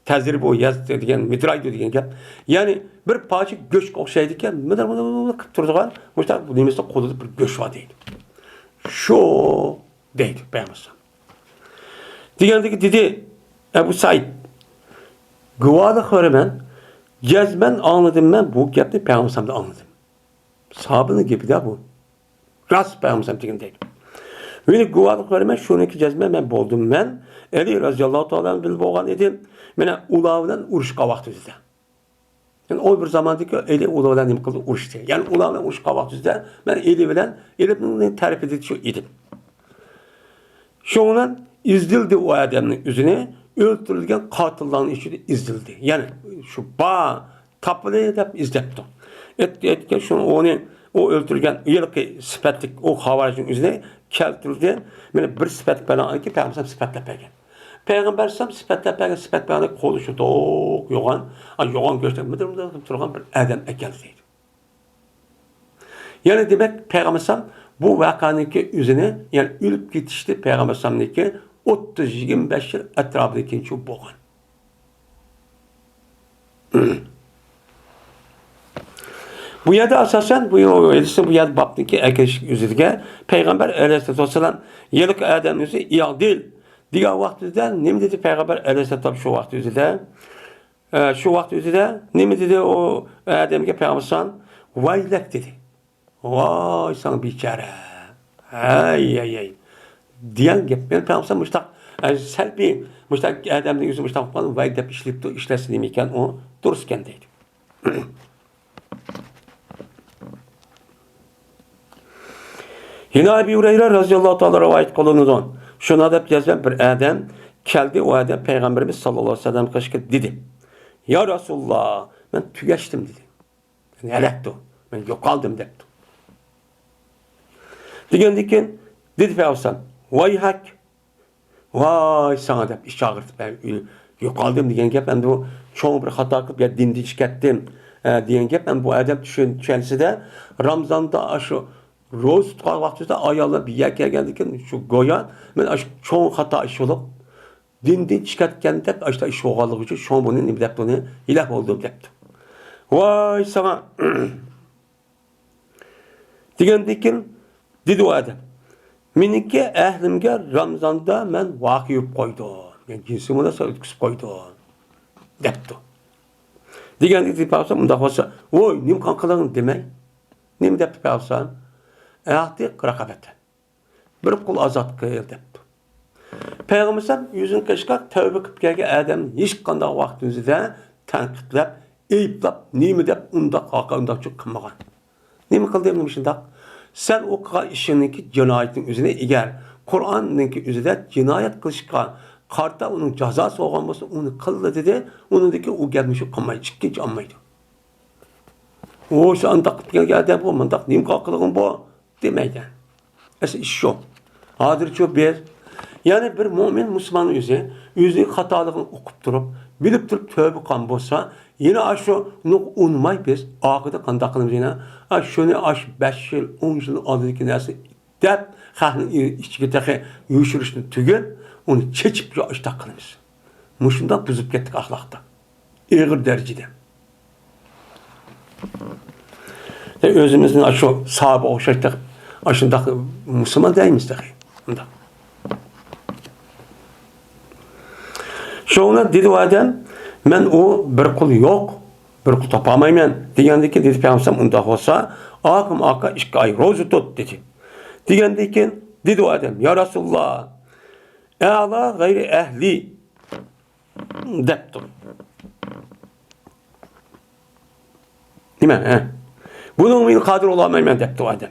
tezrib o yaz diyen mitraydı diyen gel. Yani bir parça göç okşaydıkken mıdır kıp durduğun işte bu demesi kolu bir göç var deydi. Şu deydi Peygamber. Diyendeki dedi Ebu Said Gıvalık öğremen cezmen anladım ben bu gepni Peygamber'de anladım. Sahabının gibi de bu. Rast Peygamber diyen deydi. Ve gıvalık öğremen şununki cezmen ben boldum ben. Ali radıyallahu ta'ala bil boğan edim. Mene ulavdan uruşqa vaxtı düzdə. Yani o bir zamandaki eli ulavdan nim qıldı uruş diye. Yani ulavdan uruşqa vaxtı düzdə ben eli bilen elinin tərif edici idim. Şoğundan izdildi o adamın üzüne öldürülgen katilların içinde izdildi. Yani şu bağ tapılı edip izlepti. Etken şunu o öldürülgen yılki sıfatlık o havaricin üzerine keltirildi. Yani bir sıfatlık falan ki Peygamber sıfatla peygen. Peygamber sıfatla sıfat peygamber konuşu doğuk yoğan. Yoğan göçten mıdır durgan bir adam ekeldiydi. Yani demek Peygamber bu vakanın üzerine yani ülüp gitişti Peygamber 30-25 yıl etrafındaki şu boğan. Bu yerde asasen bu yerde baktaki erkeş üzerine Peygamber Aleyhisselatü Vesselam yıllık Adem üzeri iyi değil. Diğer vaktinde ne mi dedi Peygamber Aleyhisselatü şu vakti üzerinde? Şu vakti üzerinde ne mi dedi o Adem'e Peygamber vaylek dedi. Vay sana biçare. Ay. Diyen gep ben Peygamber müştak selbi müştak Adem'in yüzü müştak falan vaylek işlesin demeyken o duruz kendiydi. Yine Ebu Hureyre radıyallahu ta'ala rivayet kılınıdan. Şuna da yazan bir adam geldi o adam Peygamberimiz sallallahu aleyhi ve sellem kaşık dedi. Ya Resulullah ben tügeçtim dedi. Yani helaktu. Ben yok aldım dedi. Digendikken dedi Peygamber vay hak. Vay sana da iş çağırdı. Ben yok aldım diyen gep ben bu çoğu bir hata kılıp ya dindi çıkarttım diyen gep ben bu adam düşüncesi de Ramazan'da aşı roz tutkan vaktinde ayarla bir yer geldikken şu goya ben aşı çoğu hata iş olup dindi çıkartken de aşta iş oğalığı için çoğu bunun ne bilip bunu ilah olduğum depti. Vay sana digendikken dedi o adam Miniki ehlimge Ramazan'da ben vakıyıp koydu. Yani cinsimi nasıl ötküsüp koydu. Depti. Digen dedi Peygamber bunda olsa oy nim kankaların demey. Nim depti Peygamber. Ehti rakabete. Bir kul azat kıyıl depti. Peygamber yüzün kaşıkak tövbe kıp gelge Adem hiç kanda vaktinizde tenkitlep, eyıplap, nimi dep unda kaka unda çok kımmagan. Nimi kıl demin işindak? Sen o işinki cinayetin üzerine eğer Kur'an'ınki üzerinde cinayet kılışkan karta onun cezası olması onu kıldı dedi. Onundaki o gelmiş o kamayı çıkınca anmaydı. O şu anda geldi bu mandak neyim kalkılığın bu demeyden. Mesela iş şu. Hadir çok bir yani bir mümin Müslüman yüzü hatalığını okup durup bilip durup tövbe kan bolsa yine aşu unmay biz akıda kandakılımız yine şunu aş 5 yıl 10 yıl aldık neresi dep xahın içindeki yuşuruşunu tügül onu çeçip yo aş takılımız. Muşundan buzup gittik ahlakta. İğir derecede. Özümüzün aşu sahibi okşaydık aşındaki Müslüman değiliz dahi. Şuna dedi o adam men o bir kul yok. Bir kul tapamayman. Degandeki dedi Peygamber unda olsa akım aka işki ay rozu tut dedi. Degandeki dedi o adam ya Resulullah e'ala gayri ehli deptum. Değil mi? Bunun min kadir olamayman depti o adam.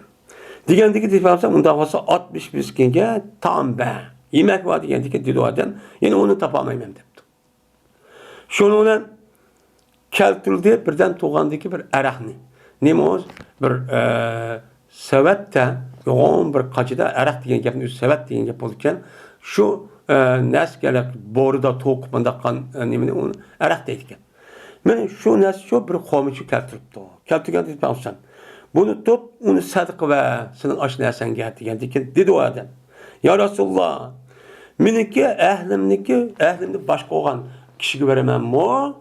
Degandeki dedi Peygamber unda olsa 60 miskenge tam be. Yemek var degandeki dedi o adam yine onu tapamayman depti. Şununla keltirildi birden tuğandaki bir erahni. Neymoz? Bir sevette yoğun bir kaçıda erah diyen gapın üst sevet diyen gap olurken şu nes gelip boruda toğup bandakan nemini onu erah deydiken. Men şu nes şu bir komiçi keltiripti. Keltirgen dedi ben sen. Bunu tut onu sadık ve senin aşinasan geldi diyen dedi o adam. Ya Resulullah miniki ehlimde başka olan kişiye veremem mi?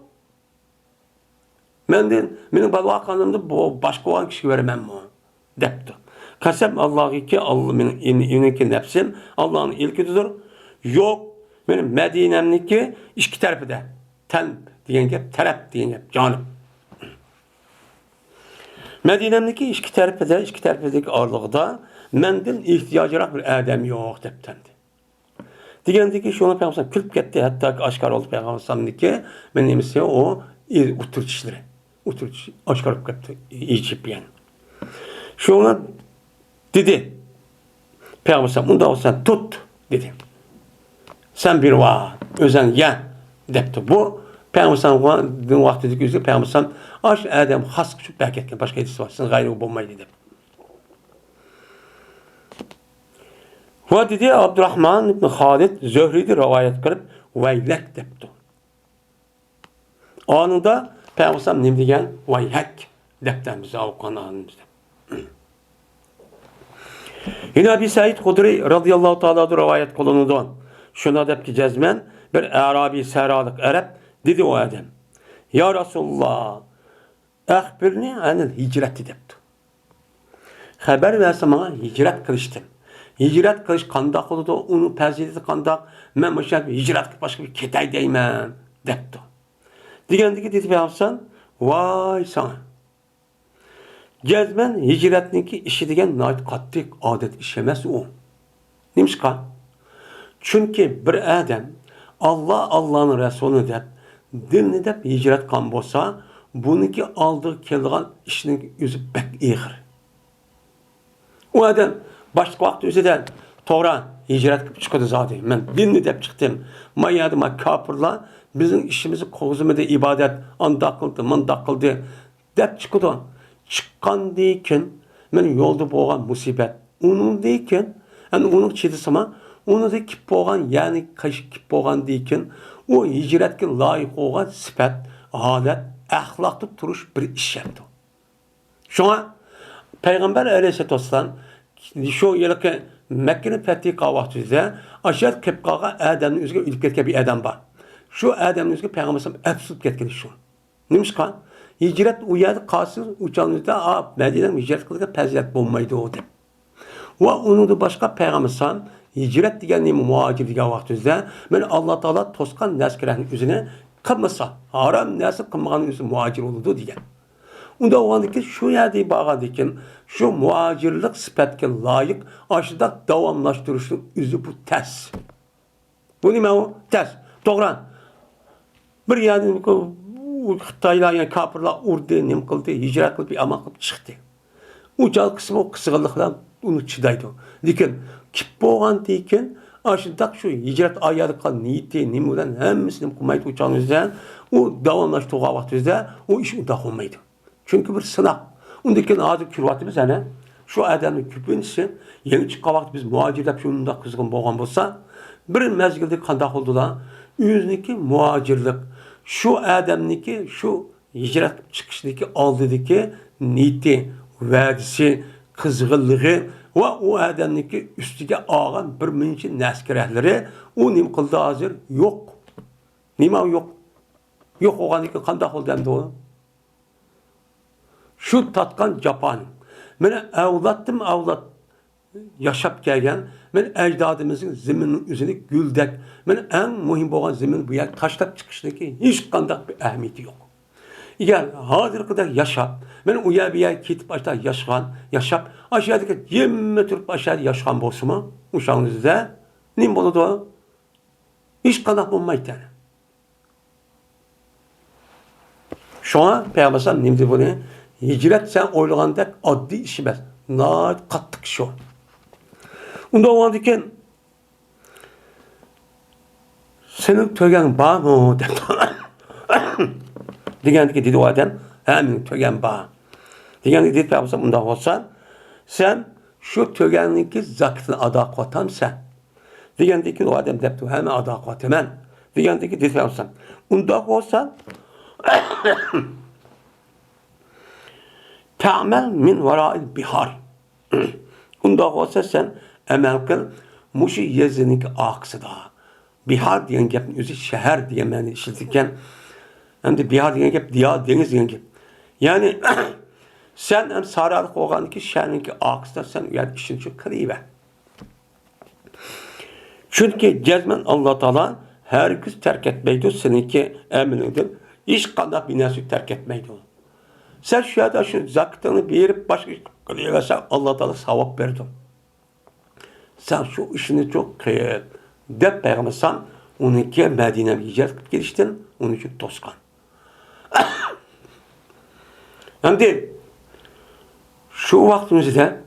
Benim balvakanımda bu başka olan kişiye veremem mi? Depti. Kasem Allah'ı ki Allah'ın nefsim Allah'ın ilkidir. Yok benim Medine'mdeki iki tarafı da ten diyen gep, taraf diyen gep, canım. Medine'mdeki iki tarafıdaki ağırlıkta menden ihtiyacı bir adam yok deptendi. Degandeki şuna Peygamber külüp gitti hatta aşkar oldu Peygamber'deki men nemisi o oturuşları. Oturuş aşkar olup gitti icip yani. Şuna dedi Peygamber bunda olsan tut dedi. Sen bir var özen ya depti bu Peygamber'in vaktideki yüzü Peygamber aş adam has küçük belki başka edisi var. Sen gayrı bulmayı dedi. Bu dedi Abdurrahman ibn Halid Zöhri'de rivayet kılıp vaylek depti. Anında Peygamber ne diyen vaylek deptemize okunan anımızda. Yine Ebu Said Hudri radıyallahu ta'ala rivayet kılınıdan. Şuna dep ki cezmen bir Arabi seralık Arap dedi o adam. Ya Resulullah ahbirni anil hicreti depti. Haber verse bana hicret kılıştım. Hicret kılış kandak oldu, onun peziyeti kandak. Ben başka hicret kılıp başka bir ketay değmem depti. Digendeki dedi Peygamber vay sana. Gezmen hicretninki işi degen nait kattik adet işemez o. Neymiş ka? Çünkü bir adam Allah'ın Resulü dep, dilini dep hicret kan bolsa, bununki aldığı kelgan işinin yüzü bek iğir. O adam başka vakti üzerinde Tora hicret kılıp çıkıyordu zaten. Ben dilini dep çıktım. Mayadıma kapırla bizim işimizi kovzumada ibadet anda kıldı, manda kıldı dep çıkıyordu. Çıkan deyken men yolda boğan musibet. Onun deyken yani onun çedisama onu da kip boğan yani kaşık kip boğan deyken o hicretke layık olan sifat, adet, ahlaklı duruş bir iş yaptı. Şuna Peygamber Aleyhisselatü Vesselam şu yılki Mekke'nin fethi kavvahtüzde aşağı kepkağa Adem'in üzerine ülüp ketken bir adam var. Şu Adem'in üzerine Peygamber Aleyhisselam hepsi ketken şu. Neymiş kan? Hicret uyardı kalsın uçağınızda Medine'den hicret kılırken pezilet bulmaydı o dem. Ve onu da başka Peygamber Aleyhisselam hicret digenliği muhacir digen vaktizde ben Allah Teala toskan neskerenin üzerine kılmasa haram nesli kılmağının üzerine muhacir olurdu digen. Onda o andaki şu yerde bağladıkken şu muhacirlik sıfatke layık aşıda davamlaştırışın üzü bu ters. Bu ne o? Ters. Doğran. Bir yerde Xitaylar yani kapırlar urdu, nem kıldı, hicret kıldı, bir amal kılıp çıktı. Ucal kısmı o kısıqılıqlar onu çıdaydı. Lekin kip boğan deyken aşıdak şu hicret ayarı kal niyeti, nemudan hemmisini kumaydı uçağınızda o davamlaştığı vaxtınızda o iş unda olmaydı. Çünkü bir sınav. Ondaki adı kürvatımız hani şu adamın küpüncüsü yeni çıkan vaxt biz muhacirlep şununda kızgın boğan bolsa bir mezgilde kandak oldular. Yüzniki muhacirlik şu adamniki şu hicret çıkışındaki aldıdaki niyeti, vadisi, kızgınlığı ve o adamniki üstüge ağan bir minçin neskerehleri o nim kıldı hazır yok. Nima yok. Yok oğandaki kandak oldu hem de o. Şu tatkan Japan. Mene avlat yaşap gelgen, men ecdadımızın zeminin üzerine güldek. Men en mühim olan zemin bu yer taşlap çıkışındaki hiç kandak bir ehemmiyeti yok. Eğer hazır kadar yaşap, men uya bir yer kitip aşağı yaşap, aşağıdaki 20 Türk aşağıda yaşayan bolsa uşağınızda, ne boludu o? Hiç kandak bulmaydı yani. Şu an Peygamber Sallam nemdi bunu, hicret sen oylagandek addi işi bes. Naat kattık şu. Onda o andaki senin tögen bağ mı? Digendeki dedi o adam, hemen tögen bağ. Digendeki dedi Peygamber bunda olsa, sen şu tögenlik zakatını ada kotan sen. Digendeki o adam deptu hemen ada kotemen. Digendeki dedi Peygamber bunda olsa, ta'mel min vara'il bihar. Bunda olsa sen emel kıl, muşi yezinik aksıda. Bihar diyen gepin üzü şehir diye meni işitirken, hem de bihar diyen gep diya deniz diyen gep. Yani sen hem sararlık olan ki şehrinki aksıda sen uyar işin için kırıver. Çünkü cezmen Allah Teala herkes terk etmeydi seninki eminidir. Hiç kadar bir nesli terk etmeydi onu. Sen şu yerde şu zakatını verip başka kılıyorsan Allah Teala sevap verdi. Sen şu işini çok kıyır. Dep Peygamber'san onunki Medine'ye hicret kılıp geliştin, onun için toskan. Hem de şu vaktimizde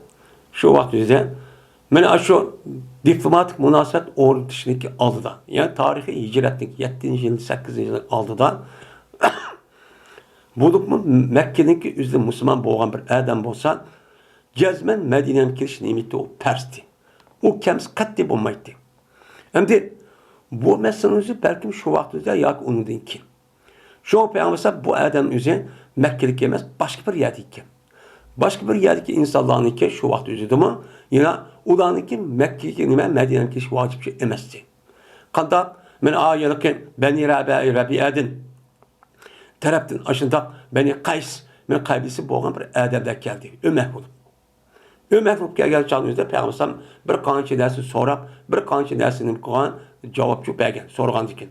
ben şu diplomatik münasebet ordu dışındaki aldıda, yani tarihi hicretlik 7. yıl 8. yıl aldıda bulup mu Mekke'deki üzerinde Müslüman boğan bir adam olsa cezmen Medine'ye giriş nimeti o persti. O kems katli bulmaydı. Hem de bu meselenizi belki şu vaktimizde yak unudun ki. Şu an Peygamber bu adam üzerine Mekke'lik yemez başka bir yerdeki. Başka bir yerdeki insanların ki şu vakti üzerinde mi? Yine ulanın ki Mekke'lik yemez Medine'ye giriş vacip şey emezdi. Qandaq men ayılıkken Beni Rabi'adin tarafdan aşındaq Beni Qays men qaybisi bo'lgan bir adamlar keldi. Ömek bo'lib. Ömek bo'lib kelgan chog'imizda Payg'ambar bir qancha narsa so'rab, bir qancha narsani qilgan javob bergan, so'ragan ekan.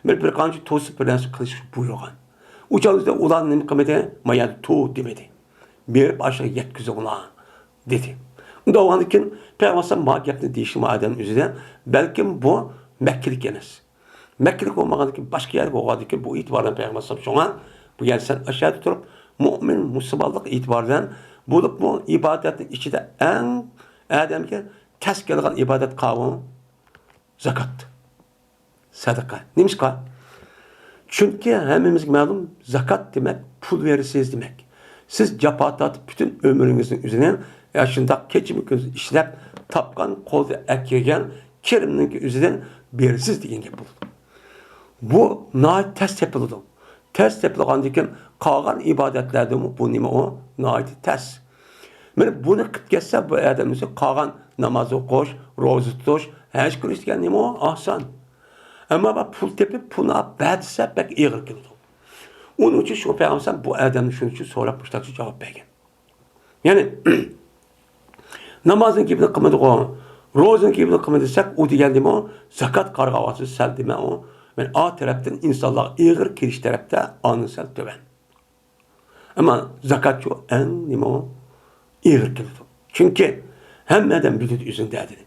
Bir qancha to'sib bir narsa qilish buyurgan. U chog'imizda ular nima qilmadi? Mayad to demedi. Berib aşağı yetkizinglar dedi. Unda olgandan keyin Payg'ambar ma gapni deyishim adam o'zidan balkim bu Mekkelik emas. Mekkelik olmagandan keyin boshqa yerga bo'lgandan keyin bu e'tibordan Payg'ambar shunga bu yer sen aşağıda turib mu'min musulmonlik e'tibordan bo'lib bu ibodatning ichida eng odamga tas kelgan ibodat qavmi zakat, sadaqa. Nimishqa? Chunki hammamizga ma'lum zakat demak pul verisiz demak. Siz jafo tortib bütün ömrünüzün üzerinden yaşında keçimi gözü işlep tapkan kolda ekirgen kirimnin üzerinden berisiz degan gap bo'ldi. Bu nayt ters tepildi. Ters tepilgandan keyin qolgan ibodatlarda bu nima o? Nayt ters. Mana buni qilib ketsa bu odamning qolgan namoz o'qish, ro'za tutish, haj qilish degan nima o? Oson. Ammo pul tepib pulni bersa bak ig'ir keldi. Onun için şu Peygamber bu adamın şunun için so'rab müştakçı cevap bergan. Yani namazın gibi kılmadık o, rozun gibi kılmadıysak o diyen deme o, zakat kargavası sel deme o. Ben A taraftan insanlar ağır kiriş tarafta anın sel töven. Ama zakat şu en deme o, ağır kiriş. Çünkü hem adam bildi üzerinde dedi.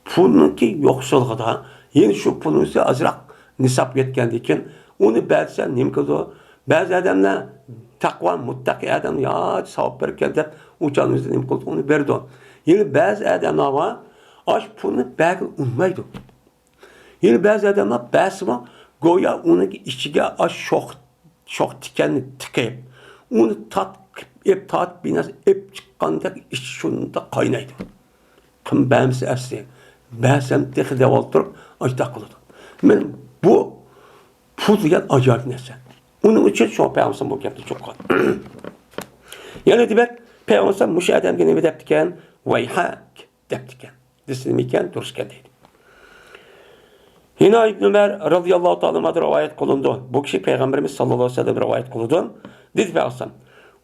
Pulun ki yoksulluğu da yeni şu pulun ise azrak nisap yetkendiyken onu belsen neyim kıldı? Bazı adamlar takva, muttaki adam ya savab berken deb uçanımızda neyim kıldı? Onu verdi. Yani bazı adamlar var, aş pulunu belki unmaydı. Yani bazı adamlar basma goya onun içine aş çok tikenli tıkayıp onu tat binas çıkkanda iç şunda kaynaydı. Kim bämsi asli. Bäsem texde oturup aş takıldı. Men bu pul degan acayip narsa. Onun için şu Peygamber bu gapni çok qat. Yani demek Peygamber mush adamga nima debdikan? Vayhak debdikan. Desinmikan durishgan deydi. Hina ibn Ömer radıyallahu ta'ala rivayet kılındı. Bu kişi Peygamberimiz sallallahu aleyhi ve sellem rivayet kılındı. Dedi Peygamber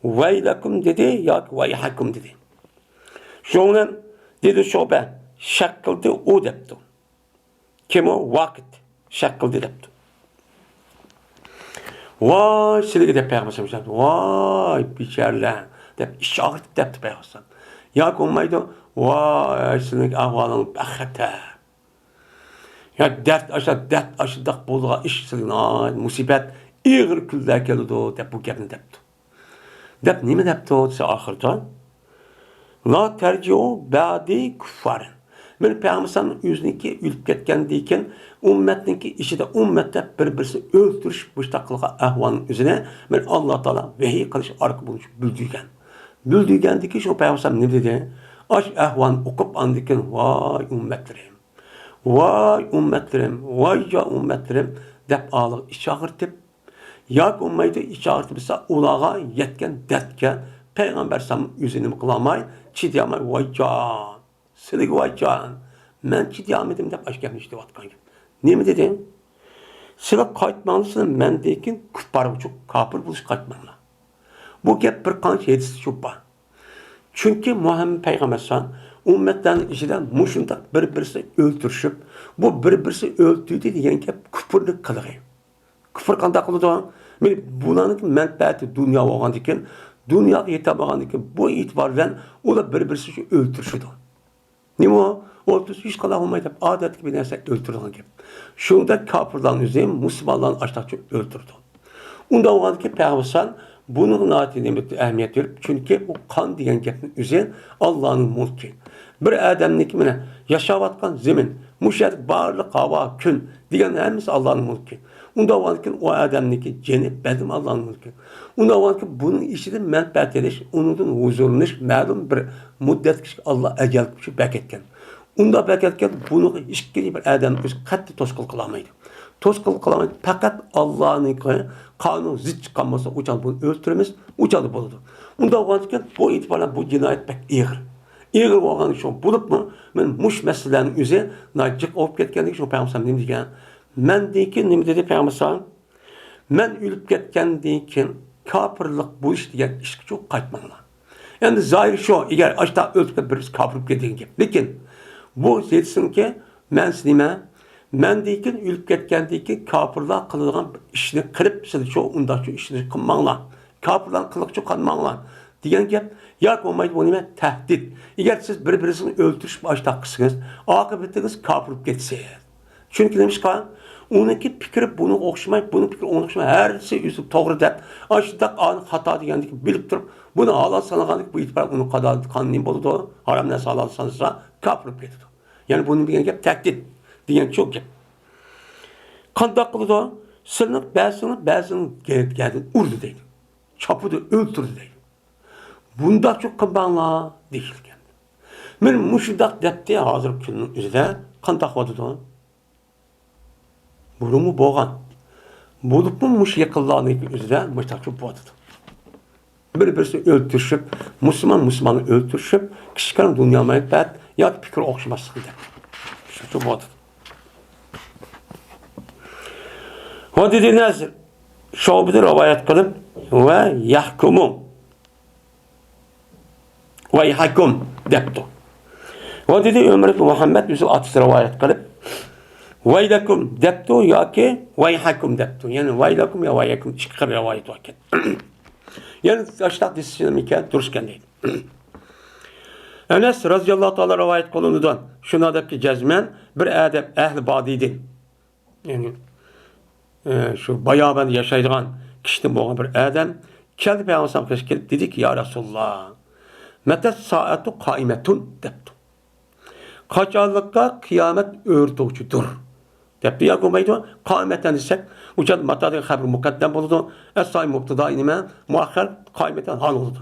Vaylakum dedi ya vayhakum dedi. Şundan dedi şobe şakkıldı o debdi. Kim o? Vakit şakkıldı debdi. Vay sizlere de Peygamber sallallahu vay biçerler deb işaret debdi Peygamber. Ya olmaydı vay sizin ahvalın baxata. Ya dert aşıdak bolğa iş sizin musibet ağır külde keldi deb bu gapni debdi. Deb nima debdi o ahirda? La terciu ba'di kuffarin. Men Peygamber'in yüzünki ülüp ketgendiyken ümmetninki içinde ümmette bir-birini öldürüş müştaklığa ahvanın üzerine men Allah Teala vahiy qilish arqı buluş bildigen. Bildigendiki şu Peygamber ne dedi? Aş ahvan okup andiken vay ümmetlerim. Vay ümmetlerim, vay ya ümmetlerim deb ağlı işağırtıp yak ummaydı işağırtıpsa ulağa yetken dertken Peygamber sam yüzünü kılamay çidiyamay vay can. Silik vay can. Men çidiyamedim deb aş gelmişti vatkan gibi. Ne mi dedin? Silik kaytmanlısın men deyken küffar uçuk kafir buluş kaytmanla. Bu gap bir qancha yetisi şubba. Çünkü Muhammed Peygamber san ümmetlerin içinde muşunda bir-birisi öldürüşüp bu bir-birisi öldürdü degan gap küfürlük kılığı. Küfür qanday qıldı? Men bularning menfaati dünya bo'lgandan keyin dunyoga yeta olgandan keyin bu e'tibordan ular bir-birini öldürüşüdü. Nima o? O'ltirish hech qanday olmaydi deb odatga bir narsa o'ltirgan gap. Shunda kofirlarning o'zi musulmonlarni ashtachi o'ldirdi. Unda bo'lganki Peygamber bunun natijinde ehemmiyet verip çünkü bu kan diyen gapning o'zi Allah'ın mulki. Bir adamniki mana yaşavatkan zemin, muşat barliq havo, kun degan hammasi Allah'ın mulki. Unda bo'lganki o adamniki jeni bedim Allah'ın mulki. Unda bo'lganki bunun içinde menfaat edish, onun huzurlanish ma'lum bir muddat Allah ajal kuchi beketken. Unda beketken bunu hech bir adam o'zi qattiq to'sqil qilolmaydi. To'sqil qilolmaydi. Faqat Allah'ın kanun zid chiqqanmasa uçan bunu öldüremiz, uçalı buludu. Unda bo'lganki bu itibarla bu jinoyat pek ağır. İğir olğan şu bulupmu men muş meselenin üzü nacık olup ketkendik şu Peygamber nima degan? Men deyki nima dedi Peygamber? Men ölüp ketkendik keyin kafirlik bu iş degan ishga çok qaytmanglar. Endi zahir şu, eğer açta ölüp birisi kafirlik ketgan gap. Lekin bu yetsinki men nima? Men deyki ölüp ketkendik kafirlar qilgan ishni qilib siz şu unda şu ishni qilmanglar. Kafirlar qiliqçı qilmanglar. Degan gap yoki bo'lmaydi bu nima tahdid. Agar siz bir-biringizni o'ltirish boshda qilsangiz, oqibatingiz kofir bo'lib ketsangiz. Chunki nimishqa uniki fikri buni o'xshamay, buni fikri unga o'xshamay, harisi o'zi to'g'ri deb, ashunda xato degandek bilib turib, buni halol sanagandek bu itibor uni qonuniy bo'ladi, harom narsa halol sanasa kofir bo'lib ketadi. Ya'ni buni degan gap tahdid degan cho'q gap. Qanday qiladi? Sizni ba'zini geldi urdi deydi. Çapıdı, öldürdü deydi. Bunda çok qilmanglar deyilgan. Men mushundaq debdi hozirgi kunning o'zida qanday bo'ladi? Burunmu bo'lgan. Bo'libmi mush yaqinlarning o'zida mushtachu bo'ladi. Bir-birini o'ldirishib, musulmonni o'ldirishib, kishqaram dunyo manfaat yoki fikr o'xshamaslik deb. Shu bo'ladi. Hodidi Nazir Şobida rivoyat qilib va yahkumu va yahkum debdi. Hodidi Umar ibn Muhammad o'zi otasi rivoyat qilib vaylakum debdi yoki vayhakum debdi. Ya'ni vaylakum yo vayhakum ikki rivoyat bor ekan. Ya'ni ashtaq disizmika durishgan deydi. Anas roziyallohu taolo rivoyat qilinadigan shunadaki jazman bir adab ahli bodiydi. Ya'ni şu bayağı yaşaydıgan kişinin boğan bir adam keldi Peygamber kelip dedi ki ya Resulullah mete saatu kaimetun depti. Kaçarlıkta kıyamet örtücüdür. Depti ya komaydı kaimetten desek uçad matadaki haber mukaddem oldu. Es-say mubtada inime muakhir kaimetten hal oldu.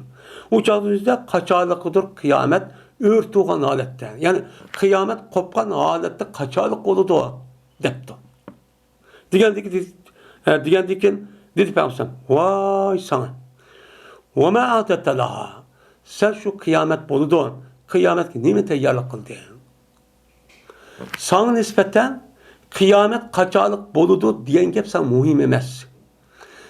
Uçadımızda kaçarlıkıdır kıyamet örtüğün halette. Yani kıyamet kopkan halette kaçarlık oldu depti. Digendikin dedi Peygamber vay sana ve ma atete laha sen şu kıyamet boludu kıyamet nime teyarlık kıldı sana nispeten kıyamet kaçalık boludu diyen gep sen muhim emas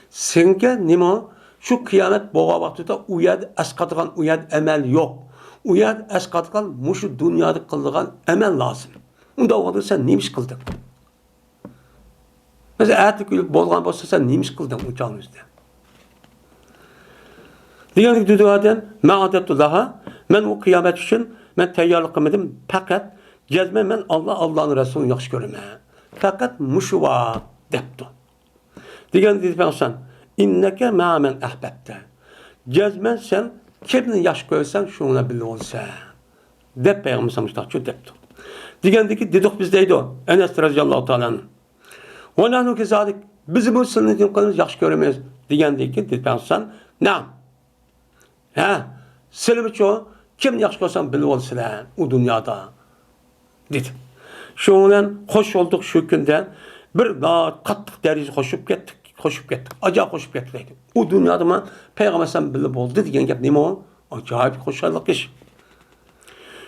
senke nime şu kıyamet boğa vaktida uyad askatgan uyad emel yok uyad askatgan muşu dünyada kıldıgan emel lazım unda oldu sen neymiş kıldın mesela ertesi gün bolgan bolsa sen neymiş kıldın uçağın üstüne. Diğer bir düdüğaden ma'adetullaha men o kıyamet için men teyyarlık kılmadım fakat cezme men Allah'ın Resulü'nü yaxşı görme. Fakat muşuva depti. Diğer dedi ben sen inneke ma men ahbabte. Cezmen sen kimni yaxşı görsen şuna billi olsa. Dep Peygamber sallallahu depti. Diğerdeki dedik bizdeydi o. Enes radıyallahu ta'ala'nın. Ondan ki zaten bizi bu sınırın kılımız yaxşı göremeyiz. Digendeki dedi Peygamber ne? Ha, silimi çoğu kim yaxşı görsen bilip olsun o dünyada dedi. Şundan hoş olduk şu günden bir daha katlık derece koşup gittik. Acayip koşup gittik. O dünyada mı Peygamber sen bilip oldu diyen gap ne mi o? Acayip hoşallık iş.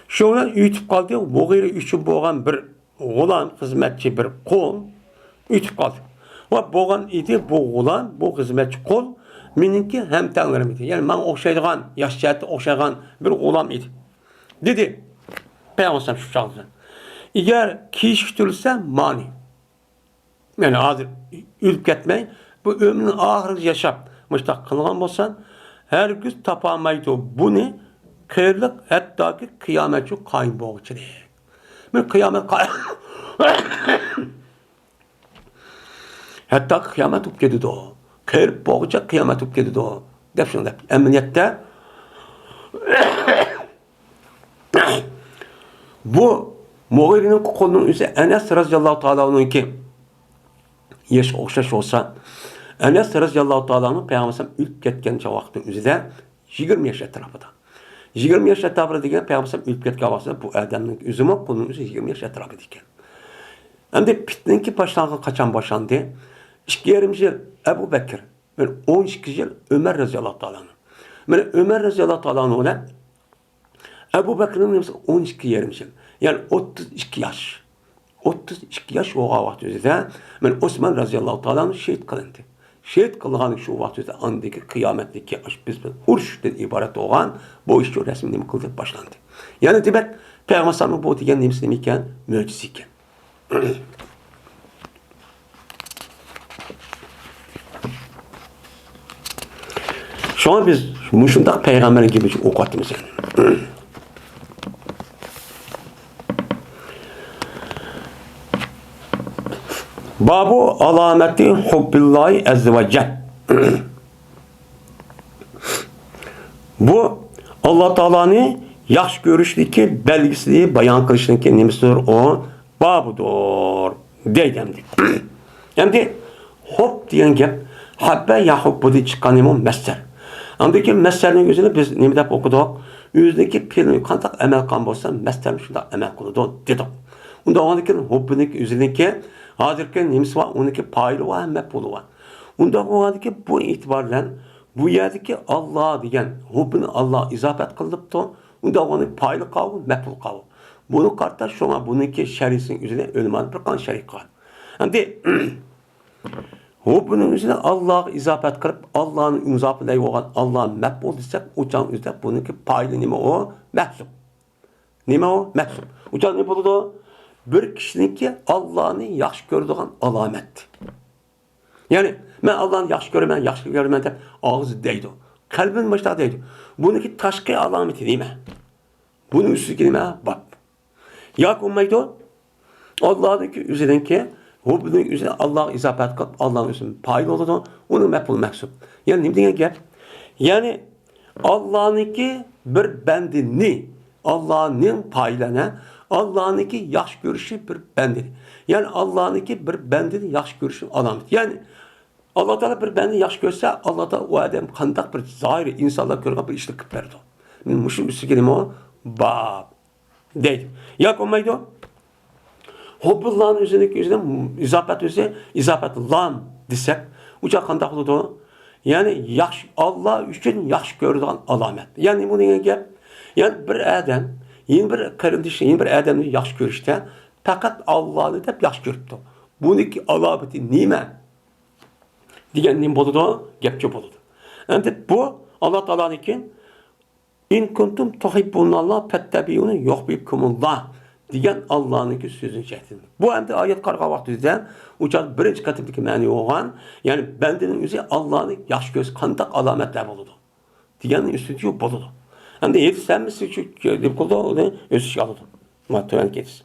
Şundan ütüp kaldı. Bu gayri üçün boğan bir olan hizmetçi bir kol ütüp kaldı. Ve boğan idi bu olan bu hizmetçi kol meninki hem tanrım idi. Yani ben okşaydıgan, yaşçaydı okşaydıgan bir olam idi. Dedi Peygamber şu çaldı. Eğer kişi kütülse mani. Yani hazır ülüp gitmeyin. Bu ömrünün ahırı yaşap. Müştak kılgan olsan her gün tapamaydı bunu kıyırlık hatta ki kıyametçi kayın boğucu değil. Ben kıyamet kayın hatta kıyamet up gidiyordu o. Kıyır boğucu kıyamet up gidiyordu o. Dep şunu dep. Emniyette bu Mughir'in kolunun üzeri Enes radıyallahu ta'ala'nın ki yaş okşaş olsa Enes radıyallahu ta'ala'nın Peygamber ülüp ketken vaktin üzerinde 20 yaş etrafında. 20 yaş etrafında diyen Peygamber ülüp ketken vaktin bu adamın üzümü kolunun üzeri 20 yaş etrafında diken. Hem de fitneninki başlanğı kaçan başlandı. 2 yıl Ebu Bekir. Ben 12 yıl Ömer radıyallahu ta'ala'nın. Ben Ömer radıyallahu ta'ala'nın olan Ebu Bekir'in nemesi 12 yarım yıl. Yani 32 yaş. 32 yaş o vaxt özüdə mən Osman raziyallahu ta'ala şehit kılındı. Şehit kılğan şu vaxt özüdə andaki kıyametdeki biz urşdan ibaret olan bu iş resmi nemi kıldı başlandı. Yani demek Peygamber sallallahu bu degan nemesi nemiken möcüze iken. Şu an biz muşundaq peygamber gibi okuatımız yani. Babu alameti hubbillahi azze ve cel. Bu Allah Taala'nı yaxşı görüşdeki belgisini bayan kılışındaki nemesidir o babudur deydi. Hem hub diyen gep habbe ya hubbu çıkan imam mesler. Andaki meslerin gözünü biz nemi dep okuduk. Yüzdeki pilini kantak emel kan bolsa mesler şunda emel kılıdı dedik. Unda ondaki hubbunun üzerindeki hazırki nemesi var, ondaki paylı var, mepulu var. Unda ondaki bu itibarla bu yerdeki Allah diyen hubbunu Allah izafet kılıptı. Unda ondaki paylı kavu, mepul kavu. Bunu kartta şuna bununki şerisinin üzerine ölüman bir kan şerik var. Şimdi hubbunun üzerine Allah izafet kılıp Allah'ın imzafı olan Allah'ın mepul desek uçan üzerine bununki paylı nime o? Mehsub. Nime o? Mehsub. Uçan ne buldu? Bir kişininki Allah'ını yaxşı gördüğün alamet. Yani ben Allah'ını yaxşı görmem de ağzı deydi. Kalbin başta deydi. Bununki taşkı alameti değil mi? Bunun üstü girme bak. Yak olmaydı. Allah'daki üzerinki bunun üzerine Allah izafet kılıp Allah'ın üstüne paylı oldu. Onun mepul mehsub. Yani ne diyeyim gel? Yani Allah'ınki bir bendini Allah'ın paylarına Allah'ınki yaxşı görüşü bir bendir. Yani Allah'ınki bir bendir yaxşı görüşü alamet. Yani Allah Teala bir bendir yaxşı görse Allah da o adam kandak bir zahiri insanlar görünen bir işlik verdi. Muşun üstü kelime o bab değil. Yak olmaydı. Hubbullah'ın üzerindeki izafet üzerine izafet lam desek uca kandak oldu. Yani yaxşı Allah üçün yaxşı gördüğün alamet. Yani bu neye gel? Yani bir adam yeni bir kardeş, yeni bir adamı yaxşı görüşte fakat Allah'ını da yaxşı görüptü. Bununki alameti nime? Diyen neyim boludu? Gepçe boludu. Yani bu Allah Teala'nınki in kuntum tuhibbunallah fettebiyunu yuhbibkumullah diyen Allah'ınki sözün şeklinde. Bu hem de ayet karga vaktinde uçan birinci katındaki mani olan yani bendenin üzeri Allah'ını yaxşı göz kandak alametler boludu. Diyenin üstü boludu. Hem de sen misin şu dipkolda onu özü aldı. Matüren kedisi.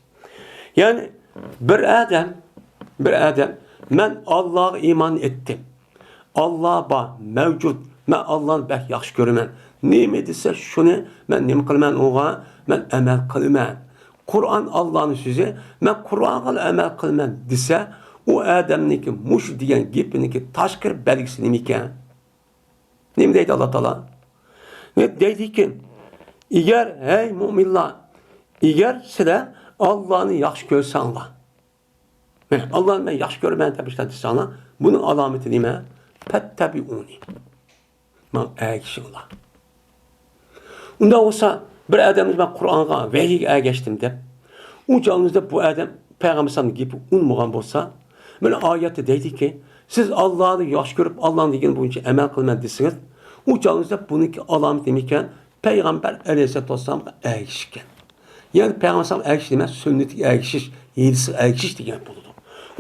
Yani bir adam ben Allah'a iman ettim. Allah mevcut. Ben Allah'ın bək yaxşı görmən. Neyim edirsə şunu ben neyim kılmən oğa ben emel kılmən. Kur'an Allah'ın sözü. Ben Kur'an'a emel kılmən dese o adamınki muş diyen gipiniki taşkır belgisi neymiken? Neyim deydi Allah Teala? Ne dedi ki eğer hey müminler eğer size Allah'ını yaxşı görsenler Allah'ını ben yaxşı görməni demişler sana bunun alameti değil mi? Fettebi'uni ben əgişinler. Onda olsa bir adamımız ben Kur'an'a vehiyyə əgəştim de o canınızda bu adam Peygamber sallallahu gibi unmuğan olsa böyle ayette deydi ki siz Allah'ını yaxşı görüp Allah'ın dediğini boyunca emel kılmen desiniz o canınızda bununki alameti demişken Peygamber aleyhisselatü vesselam'a əgişken. Yani Peygamber sallallahu əgiş demez sünneti əgişiş, yedisi əgişiş diyen buludu.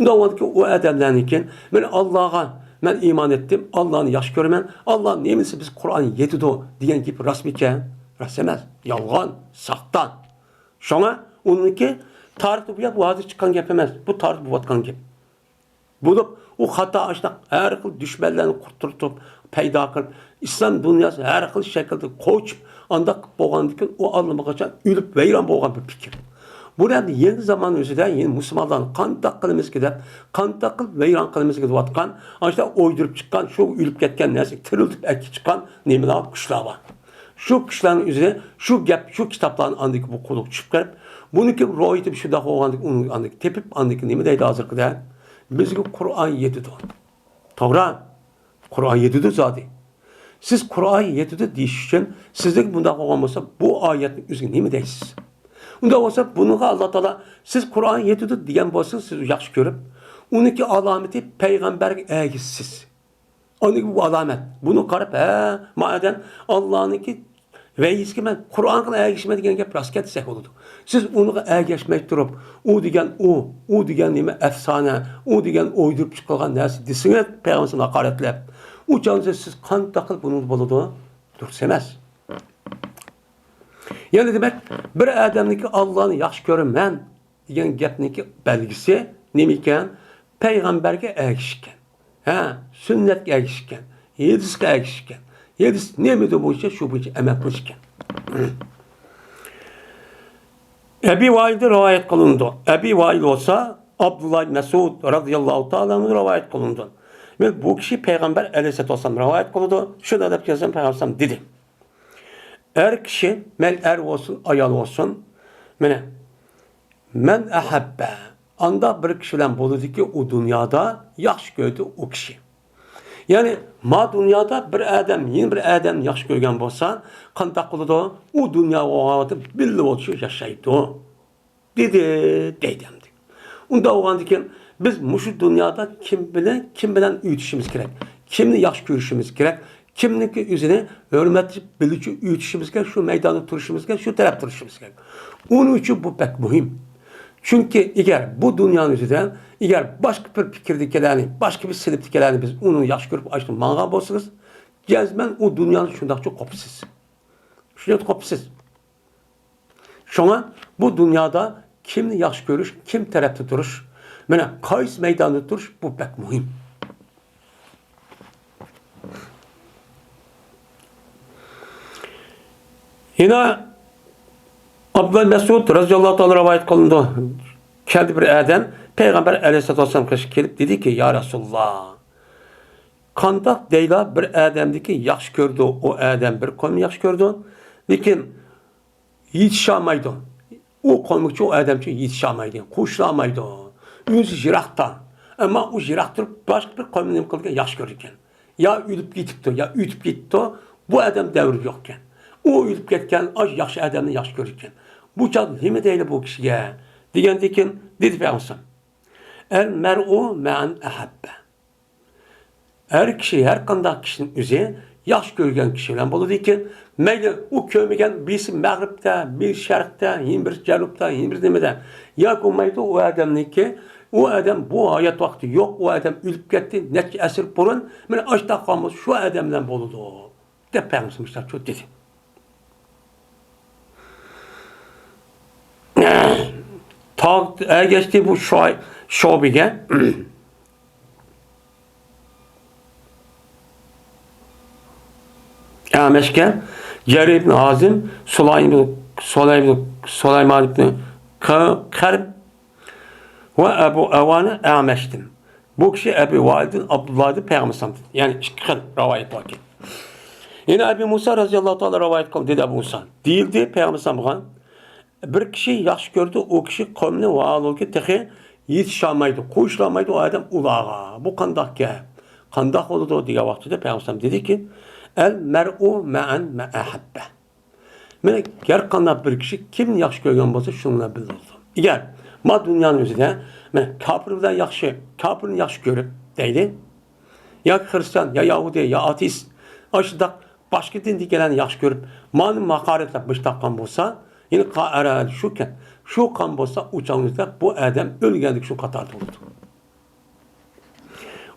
Ondan oldu ki o adamlarınken ben Allah'a ben iman ettim, Allah'ını yaxşı görmem, Allah'ın neymişse biz Kur'an'ı yedid o diyen gibi rasmiken, rastemez, yalgan, sahtan. Şuna onunki tarihte bu hazır çıkan yapamaz, bu tarih bu vatkan gibi. Bulup o hata açtık, her xil düşmanlarını kurturup, peyda kılıp, İslam dünyası her xil şekilde koçup, andak boğandıkken o anlamakaçan ülüp veyran boğan bir fikir. Burada yeni zaman özüde yeni Müslümanların kandak kılımız gidip, kandak kılıp veyran kılımız gidip vatkan, işte oydurup çıkan, şu ülüp ketken neyse, tırıldıp eki çıkan neymeler kuşlar var. Şu kuşların üzerine, şu kitapların andık bu kuluk çıkıp, bununki royitip şu daha o andık, tepip andık neymeleydi hazır kadar. Bizgi Kur'an yedidir. Tavra, Kur'an yedidir zaten. Siz Kur'an yetidi deyiş için sizlik bunda olmasa bu ayetin üzerine ne mi deysiz? Unda olsa bunu Allah Teala siz Kur'an yetidi diyen bolsanız siz yaxşı görüp onunki alameti peygamberge ergisiz. Onunki bu alamet. Bunu qarab madem Allah'ınki veyizki ben Kur'an'ın ergişme diyen gep rast ketsek olurdu. Siz onu ergeşmek durup o diyen nime efsane, o diyen oydurup çıkılgan nersi desiniz peygamberin hakaretle. O canınızda siz kan takıl bunun buludu dursemez. Yani demek bir adamniki Allah'ın yaxşı görünmen diyen gepniki belgisi nemiken peygamberge ergişken. Sünnet ergişken. Yediske ergişken. Yedis ne miydi bu işe? Şu bu işe emekmişken. Ebi Vail'de rivayet kılındı. Ebi Vail olsa Abdullah Mesud radıyallahu ta'ala'nın rivayet kılındı. Ve bu kişi Peygamber aleyhisselatü vesselam rivayet kılındı. Şurada da yazan Peygamber dedi. Er kişi, er olsun, ayal olsun. Men ahabbe. Anda bir kişiden bulurdu ki o dünyada yaxşı gördü o kişi. Yani ma dünyada bir adam, yeni bir adam yaxşı görgen bolsa, qandaq qılıdı o dünya oğadı billi oluşu yaşaydı. Deydi. Onda oğandı ki biz muşu dünyada kim bilen üyütüşümüz gerek. Kimni yaxşı görüşümüz gerek. Kimniki üzerine hürmetli bilici üyütüşümüz gerek. Şu meydanda turuşumuz gerek. Şu taraf turuşumuz gerek. Onun için bu pek mühim. Çünkü eğer bu dünyanın üzerinden eğer başka bir fikirdekilerini, başka bir sinipdekilerini biz onu yaxşı görüp açtık manğa bolsanız, gezmen o dünyanın şundan çok kopsiz. Şundan kopsiz. Şuna bu dünyada kimni yaxşı görüş, kim tarafta duruş, kayıs meydanında duruş bu pek mühim. Yine Abdullah Mesud radıyallahu ta'ala rivayet kılındı. Kendi bir adam Peygamber aleyhisselatü vesselam karşı gelip dedi ki ya Resulullah kandak deyla bir adamdaki yaxşı gördü o adam bir konu yaxşı gördü. Lakin yetişamaydı. O konukçu o adamçı yetişamaydı. Kuşlamaydı. Yüzü jirakta. Ama o jiraktır başka bir konunun kılırken yaxşı görürken. Ya ülüp gitipti ya ütüp gitti. Bu adam devri yokken. O ülüp gitken yaxşı adamını yaxşı görürken. Bu çad nime değil bu kişiye. Digendikin dedi Peygamber. El mer'u me'an ahabbe. Her kişi, her kandak kişinin üzeri yaxşı görgen kişiyle bolu dikin. Meyli o kömegen birisi Mağrib'de, bir Şerq'de, yine bir Canub'da, yine bir demede. Ya olmaydı o adamniki, o adam bu hayat vakti yok, o adam ülüp gitti, netçe esir burun, açta kalmaz şu adamla boludu. De Peygamber çok dedi. Geçti bu şobige. Ameşke Ceri ibn Azim Süleyman ibn Karb ve Ebu Evan'ı Ameş'tim. Bu kişi Ebu Vail'den Abdullah'dı Peygamber'den. Yani çıkın rivayet var ki. Yine Ebu Musa radıyallahu ta'ala rivayet kıldı dedi Ebu Musa. Değildi Peygamber'den bir kişi yaxşı gördü, o kişi kavmine vaal ki tehi yetişamaydı, koşulamaydı o adam ulağa. Bu kandak ki. Kandak oldu o diye vaxtında Peygamber dedi ki el mer'u me'an me'ahabbe. Ger kandak bir kişi kim yaxşı görgen bolsa şununla bildi. Eğer ma dünyanın üzerinde kafirden yaxşı, kafirini yaxşı görüp deydi. Ya Hristiyan, ya Yahudi, ya ateist aşıda başka dinde gelen yaxşı görüp manın hakaretle bıştakkan bolsa yine karar şuken şu kan bolsa uçağımızda bu adam ölgendik şu katarda oldu.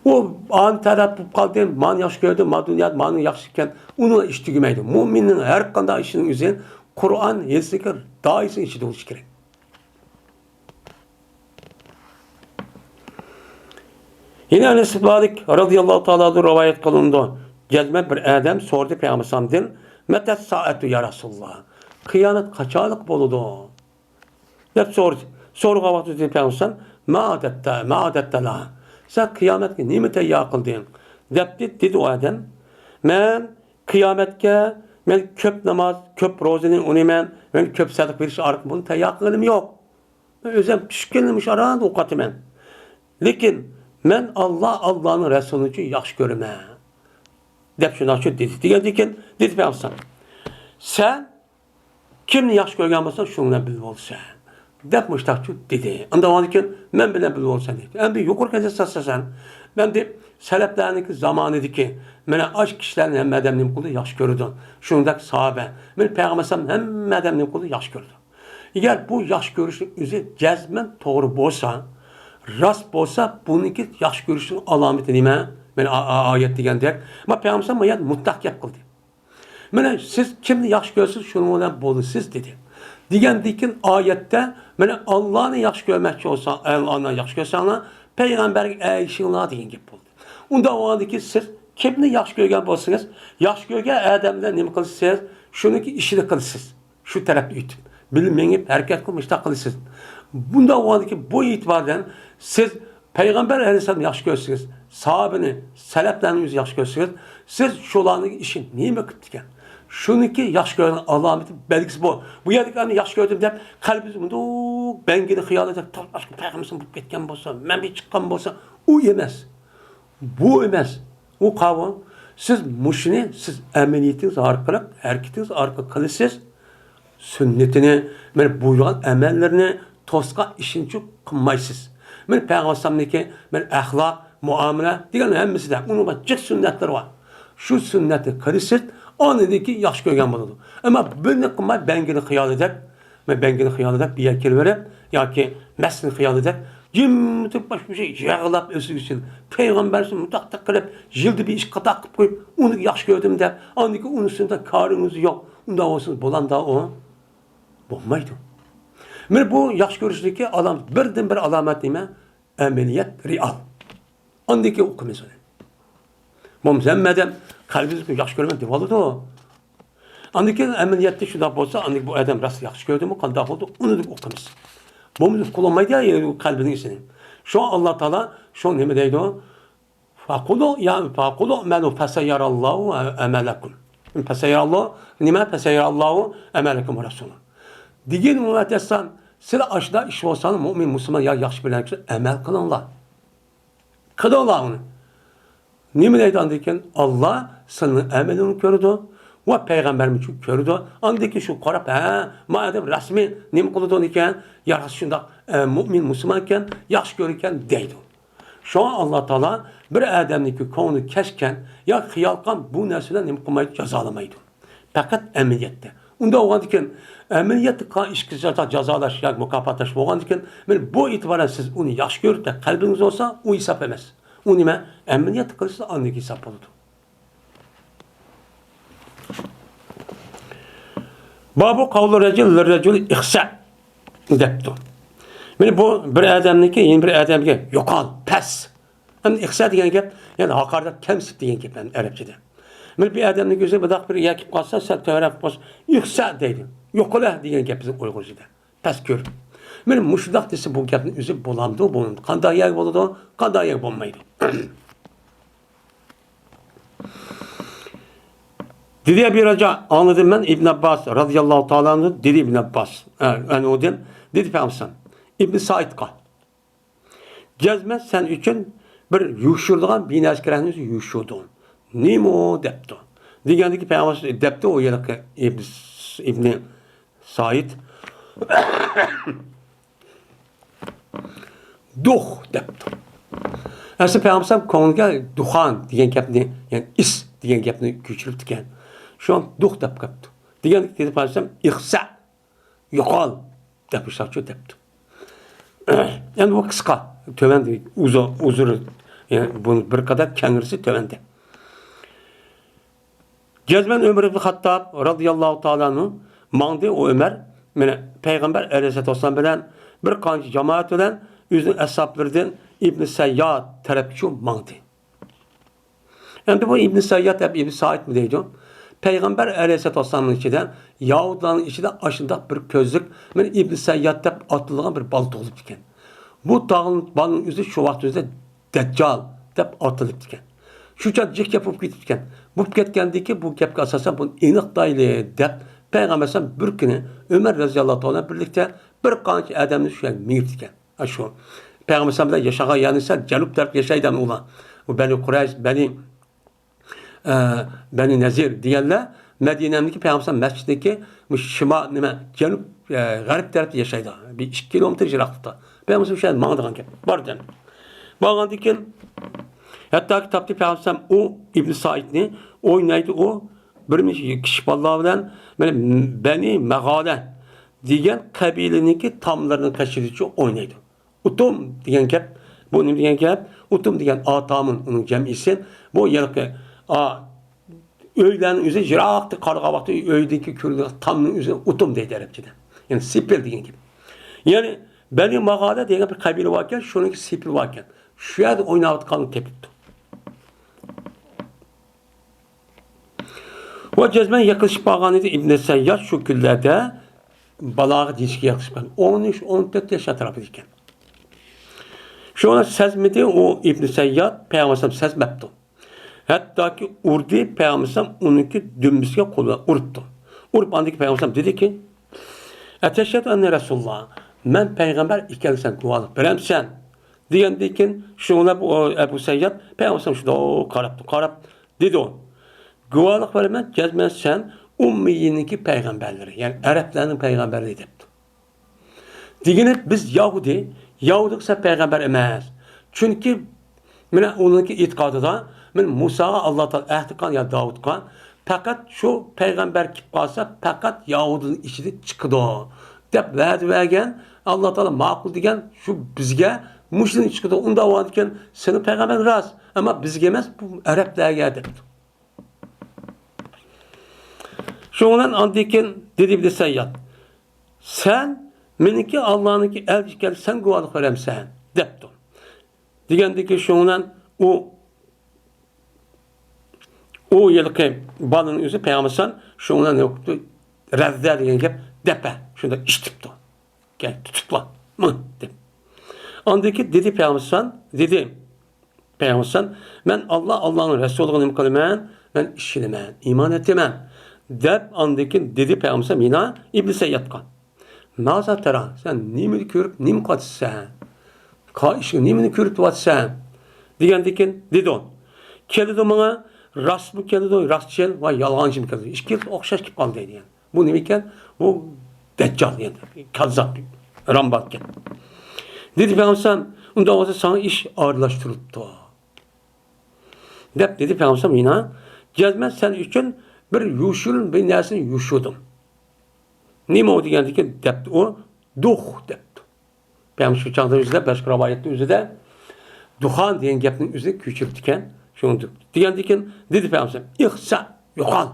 O an taraf kaldı, man yaxşı gördü, ma dünya manın yaxşıken onu iştigimeydi. Müminin her kanda işinin üzerine Kur'an yetsikir, daha iyisi içi dolu şikir. Yine Enes Sadık radıyallahu ta'ala rivayet kılındı. Gezme bir adam sordu Peygamber'den metet saatu ya Resulullah. Kıyamet kaçalık boludu. Hep sordu. Soruğa vakti dedi Peygamber ma adette la. Sen kıyamet nimete yakıldın. Dedi o adam. Men kıyametke men köp namaz, köp rozinin unimen, men köp sadık veriş arık bunu teyakkılım yok. Ben özüm pişkinlemiş aradı o katı men. Lakin men Allah'ın Resulü'nü yaxşı görme. deb shundoq shu dedi. Degandan keyin dedi Payg'ambar: "Sen kimni yaxshi ko'rgan bo'lsang, shu bilan bilib olsan." deb mushtaqchu dedi. Undan keyin men bilan bilib olsan dedi. Endi yuqorga jasasan, men deb salaflarniki zamonidagi mana ash kishilarni hamma odam nim qildi, yaxshi ko'rdi. Shundak sahoba, men Payg'ambar hamma odam nim qildi, yaxshi ko'rdi. Agar bu yaxshi ko'rishning o'zi jazman to'g'ri bo'lsa, rost bo'lsa, buniki yaxshi ko'rishning alomati nima? Men oyat degandek, ma Payg'ambar bu yer mutlaq gap qildi. Mana siz kimni yaxshi ko'rsiz, shuni bilan bo'lasiz dedi. Degandan keyin oyatda mana Allohni yaxshi ko'rmoqchi bo'lsa, Allohni yaxshi ko'rsanglar, payg'ambarga aytishinglar degan gap bo'ldi. Unda o'yladiki siz kimni yaxshi ko'rgan bo'lsangiz, yaxshi ko'rgan odamdan nima qilsangiz, shuniki ishini qilasiz. Shu tarafga o'tib, bilmengib harakat qilmishda qilasiz. Bunda o'yladiki bu e'tibordan siz payg'ambar alayhisalom yaxshi ko'rsangiz, sahabani, salaflarni o'zi yaxshi ko'rsangiz, siz shularning ishini nima qilib ekan? Shuniki yaxshi ko'rgan alomati belgisi bu. Bu yerdagi yaxshi ko'rdim deb qalbingiz bundoq bangida xiyolida boshqa payg'ambar bo'lib ketgan bo'lsa, men bir chiqqan bo'lsa, u emas. Bu emas. U qavm siz mushni siz amaliyatingiz orqali, harakatingiz orqali qilasiz. Sunnatini, men buyurgan amallarni to'sqa ishini qilmaysiz. Men payg'ambarniki, men axloq, muomala degan hammasida uning jiq sunnatlari bor. Shu sunnatni qilasiz. Onideki yaxshi ko'rgan bo'ladi. Ammo buni qilmay bangini xiyolida, men bangini xiyolida bir yer kelib yoki masni xiyolida jimtib boshqa şey yig'lab o'sish uchun payg'ambarni mutaqqa qilib, jildi bir ish qataq qilib qo'yib, uni yaxshi ko'rdim deb, oniki unisida koringiz yo'q. Unda olsin bo'landa o bo'lmaydi. Men bu yaxshi ko'rishdagi odam birdan bir alomat nima? Amaliyat real. Ondiki o'qimiz. Mumzammadam qalbingizni yaxshi ko'raman deb oladi o. Andiki amaliyotda shunday bo'lsa, andik bu odam rost yaxshi ko'rdimi, qanday bo'ldi, uni deb o'qimiz. Bo'lmaydi, qolmaydi qalbining isini. Shu Alloh taolo shu nima deydi? Faqulu manu fasayarallohu amalakum. Fasayarallohu nima? Fasayarallohu amalakum rasul. Degan muvattasan, sizlar ashda ish bo'lsa, mu'min musulmon yaxshi bilan amal qilinglar. Qilinglar uni. Nima deydi andikin? Allah senin amelini gördü ve peygamberimiz gördü. Andiki şu qarab, madem rasmi nima qiladi ekan, yaxshi shunda mu'min musulmon ekan, yaxshi ko'rgan deydi. Şu an Allah Taala bir odamniki ko'ngli kashgan yo xiyol qilgan bu narsadan nima qilmaydi, jazolamaydi. Faqat amaliyotda. Unda o'g'andikin amaliyotda qilgan ishga jazolash yoki mukofotlash bo'lgandikin, men bu e'tiboran siz uni yaxshi ko'rib, qalbingiz olsa, u hisob emas. U nima? Amaliyot qilsa andiki hisob bo'ladi. Babu qavlu racul ihsa debdi. Meni bu bir odamniki, yeni bir odamga yo'qol, pes. Endi ihsa degan gap, ya'ni haqorat, kamsib degan gap arabchada. Meni bir odamning o'zi budoq bir yakib qolsa, sal to'rab qolsa, ihsa deydi. Yo'qola degan gap bizning Uyg'urchada. Pes ko'r. Men mushdoq desa bu gapning o'zi bo'lamdi, bo'lmaydi. Qanday yak bo'ladi, qanday yak bo'lmaydi. Dedi bir hoca anladım ben İbn Abbas radıyallahu ta'ala anladı. Dedi İbn Abbas. Yani o dem. Dedi Peygamber. İbn Said qal. Cezme sen üçün bir yuşurduğun bir neskereniz yuşurdun. Nimo depti. Degandiki Peygamber depti o yeraki İbn Said. Duh depti. Aslında Peygamber konuga duhan degan gapni, yani is degan gapni ko'chirib ekan. Şu an duh deb qapti. Degandik dedi Peygamber ihsa yo'qol deb ishlatchi debdi. Yani bu qisqa, tövəndi, uzun, yani bunu bir kadar kengirisi tövəndi. Cezmen Ömer ibn Hattab radıyallahu ta'ala'nın mağdı o Ömer, mene Peygamber aleyhisselatü vesselam bilen bir qancha cemaat bilen özünün əshablarından İbn Sayyad tarafçı mağdı. Yani bu İbn Sayyad hep İbn Said mi deydi? Peygamber aleyhisselatü vesselam'ın içinden Yahudların içinden aşında bir közlük men İbn Sayyad hep atılgan bir bal olup diken. Bu dağın balın yüzü şu vakit yüzde Deccal hep atılıp diken. Şu çatcık yapıp gittikken. Bu ketgendeki bu gapga asasen bunun eniq daylı dep Peygamber bir günü Ömer radıyallahu anh birlikte bir qancha adamni şu miyip diken. Şu Peygamber yaşağa yanıysa Canup taraf yaşaydan olan. O Beni Kureyş, Beni Beni Nezir diyenler Medine'deki Peygamber mescidindeki bu şima nime Cenub garip tarafta yaşaydı. Bir 2 kilometre jiraklıkta. Peygamber şey mağdagan ki. Var den. Bağlan diken hatta kitapta Peygamber o İbn Said'ni oynaydı o bir kişi vallahi bilen Beni Megale diyen kabileniki tamlarını kaçırıcı oynaydı. Utum diyen kep bu ne diyen kep utum diyen atamın onun cemisi bu yılki öğlenin üzerine jiraktı karga baktı öğdeki kürdü tamın üzerine utum deydi Arapçada. Yani sipil diyen gibi. Yani Beni Megale diyen bir kabile varken şununki sipil varken şu yerde oynatkanlık tepkidi. O cezmen yaklaşıp bağlanıydı İbn-i Seyyad şu küllerde balağı dişki yaklaşıp 13-14 yaş atrafıdayken. Şu an sezmedi o İbn-i Seyyad Peygamber sezmepti. Hatta ki urdi Peygamber onunki dümdüzge kolu urttu. Urup andaki Peygamber dedi ki Eteşhedü enne Resulullah men peygamber ikensen dualık beremsen diyendikin şuna bu Ebu Seyyad Peygamber şurada karap dedi o. Guvalık vermen cezmen sen Ummiyi'ninki peygamberleri. Yani Arapların peygamberleri deyipti. Digine biz Yahudikse peygamber emez. Çünkü onunki itikadı da Musa'ya Allah Teala ehtikan ya Davud'ka fakat şu peygamber kip kalsa fakat Yahud'un içinde çıkıdı. Dep vergen Allah Teala makul diyen şu bizge muşlun çıkıdı. Onda var diken senin peygamber rast ama bizge emez bu Araplara geldi. Şundan andiken dedi bir Seyyad. Sen meniki Allah'ınki elçikel sen guvalık veremsen depti. Digendeki şundan o yılki balının yüzü Peygamber şundan yoktu. Rezzer diyen gep depe. Şunda iştipti. Gel tutukla. Mı? Andaki dedi Peygamber ben Allah'ın Resulü'nü imkalimən ben işilimən, iman ettimən. Dep andaki dedi Peygamber mina İbn Seyyad'kan. Maza tera sen nimini körüp nim katsan. Kaişi nimini körüp vatsan. Digendikin dedi on. Kelidi bana rast mı kelidi rastçel ve yalancı mı kelidi. İşkil okşaş kip kaldı yani. Bu neyken bu deccal yani. Kazzap rambatken. Dedi Peygamber onda olsa sana iş ağırlaştırıldı. Dep dedi Peygamber mina cezmen sen için bir yuşurun bir nesini yuşudum. Nime o diyen ki depti o duh depti. Peygamber şu çağda üzerinde başka rivayette üzerinde duhan diyen gepinin üzerinde küçültüken şunu diyen dedi Peygamber ihsa yuhal.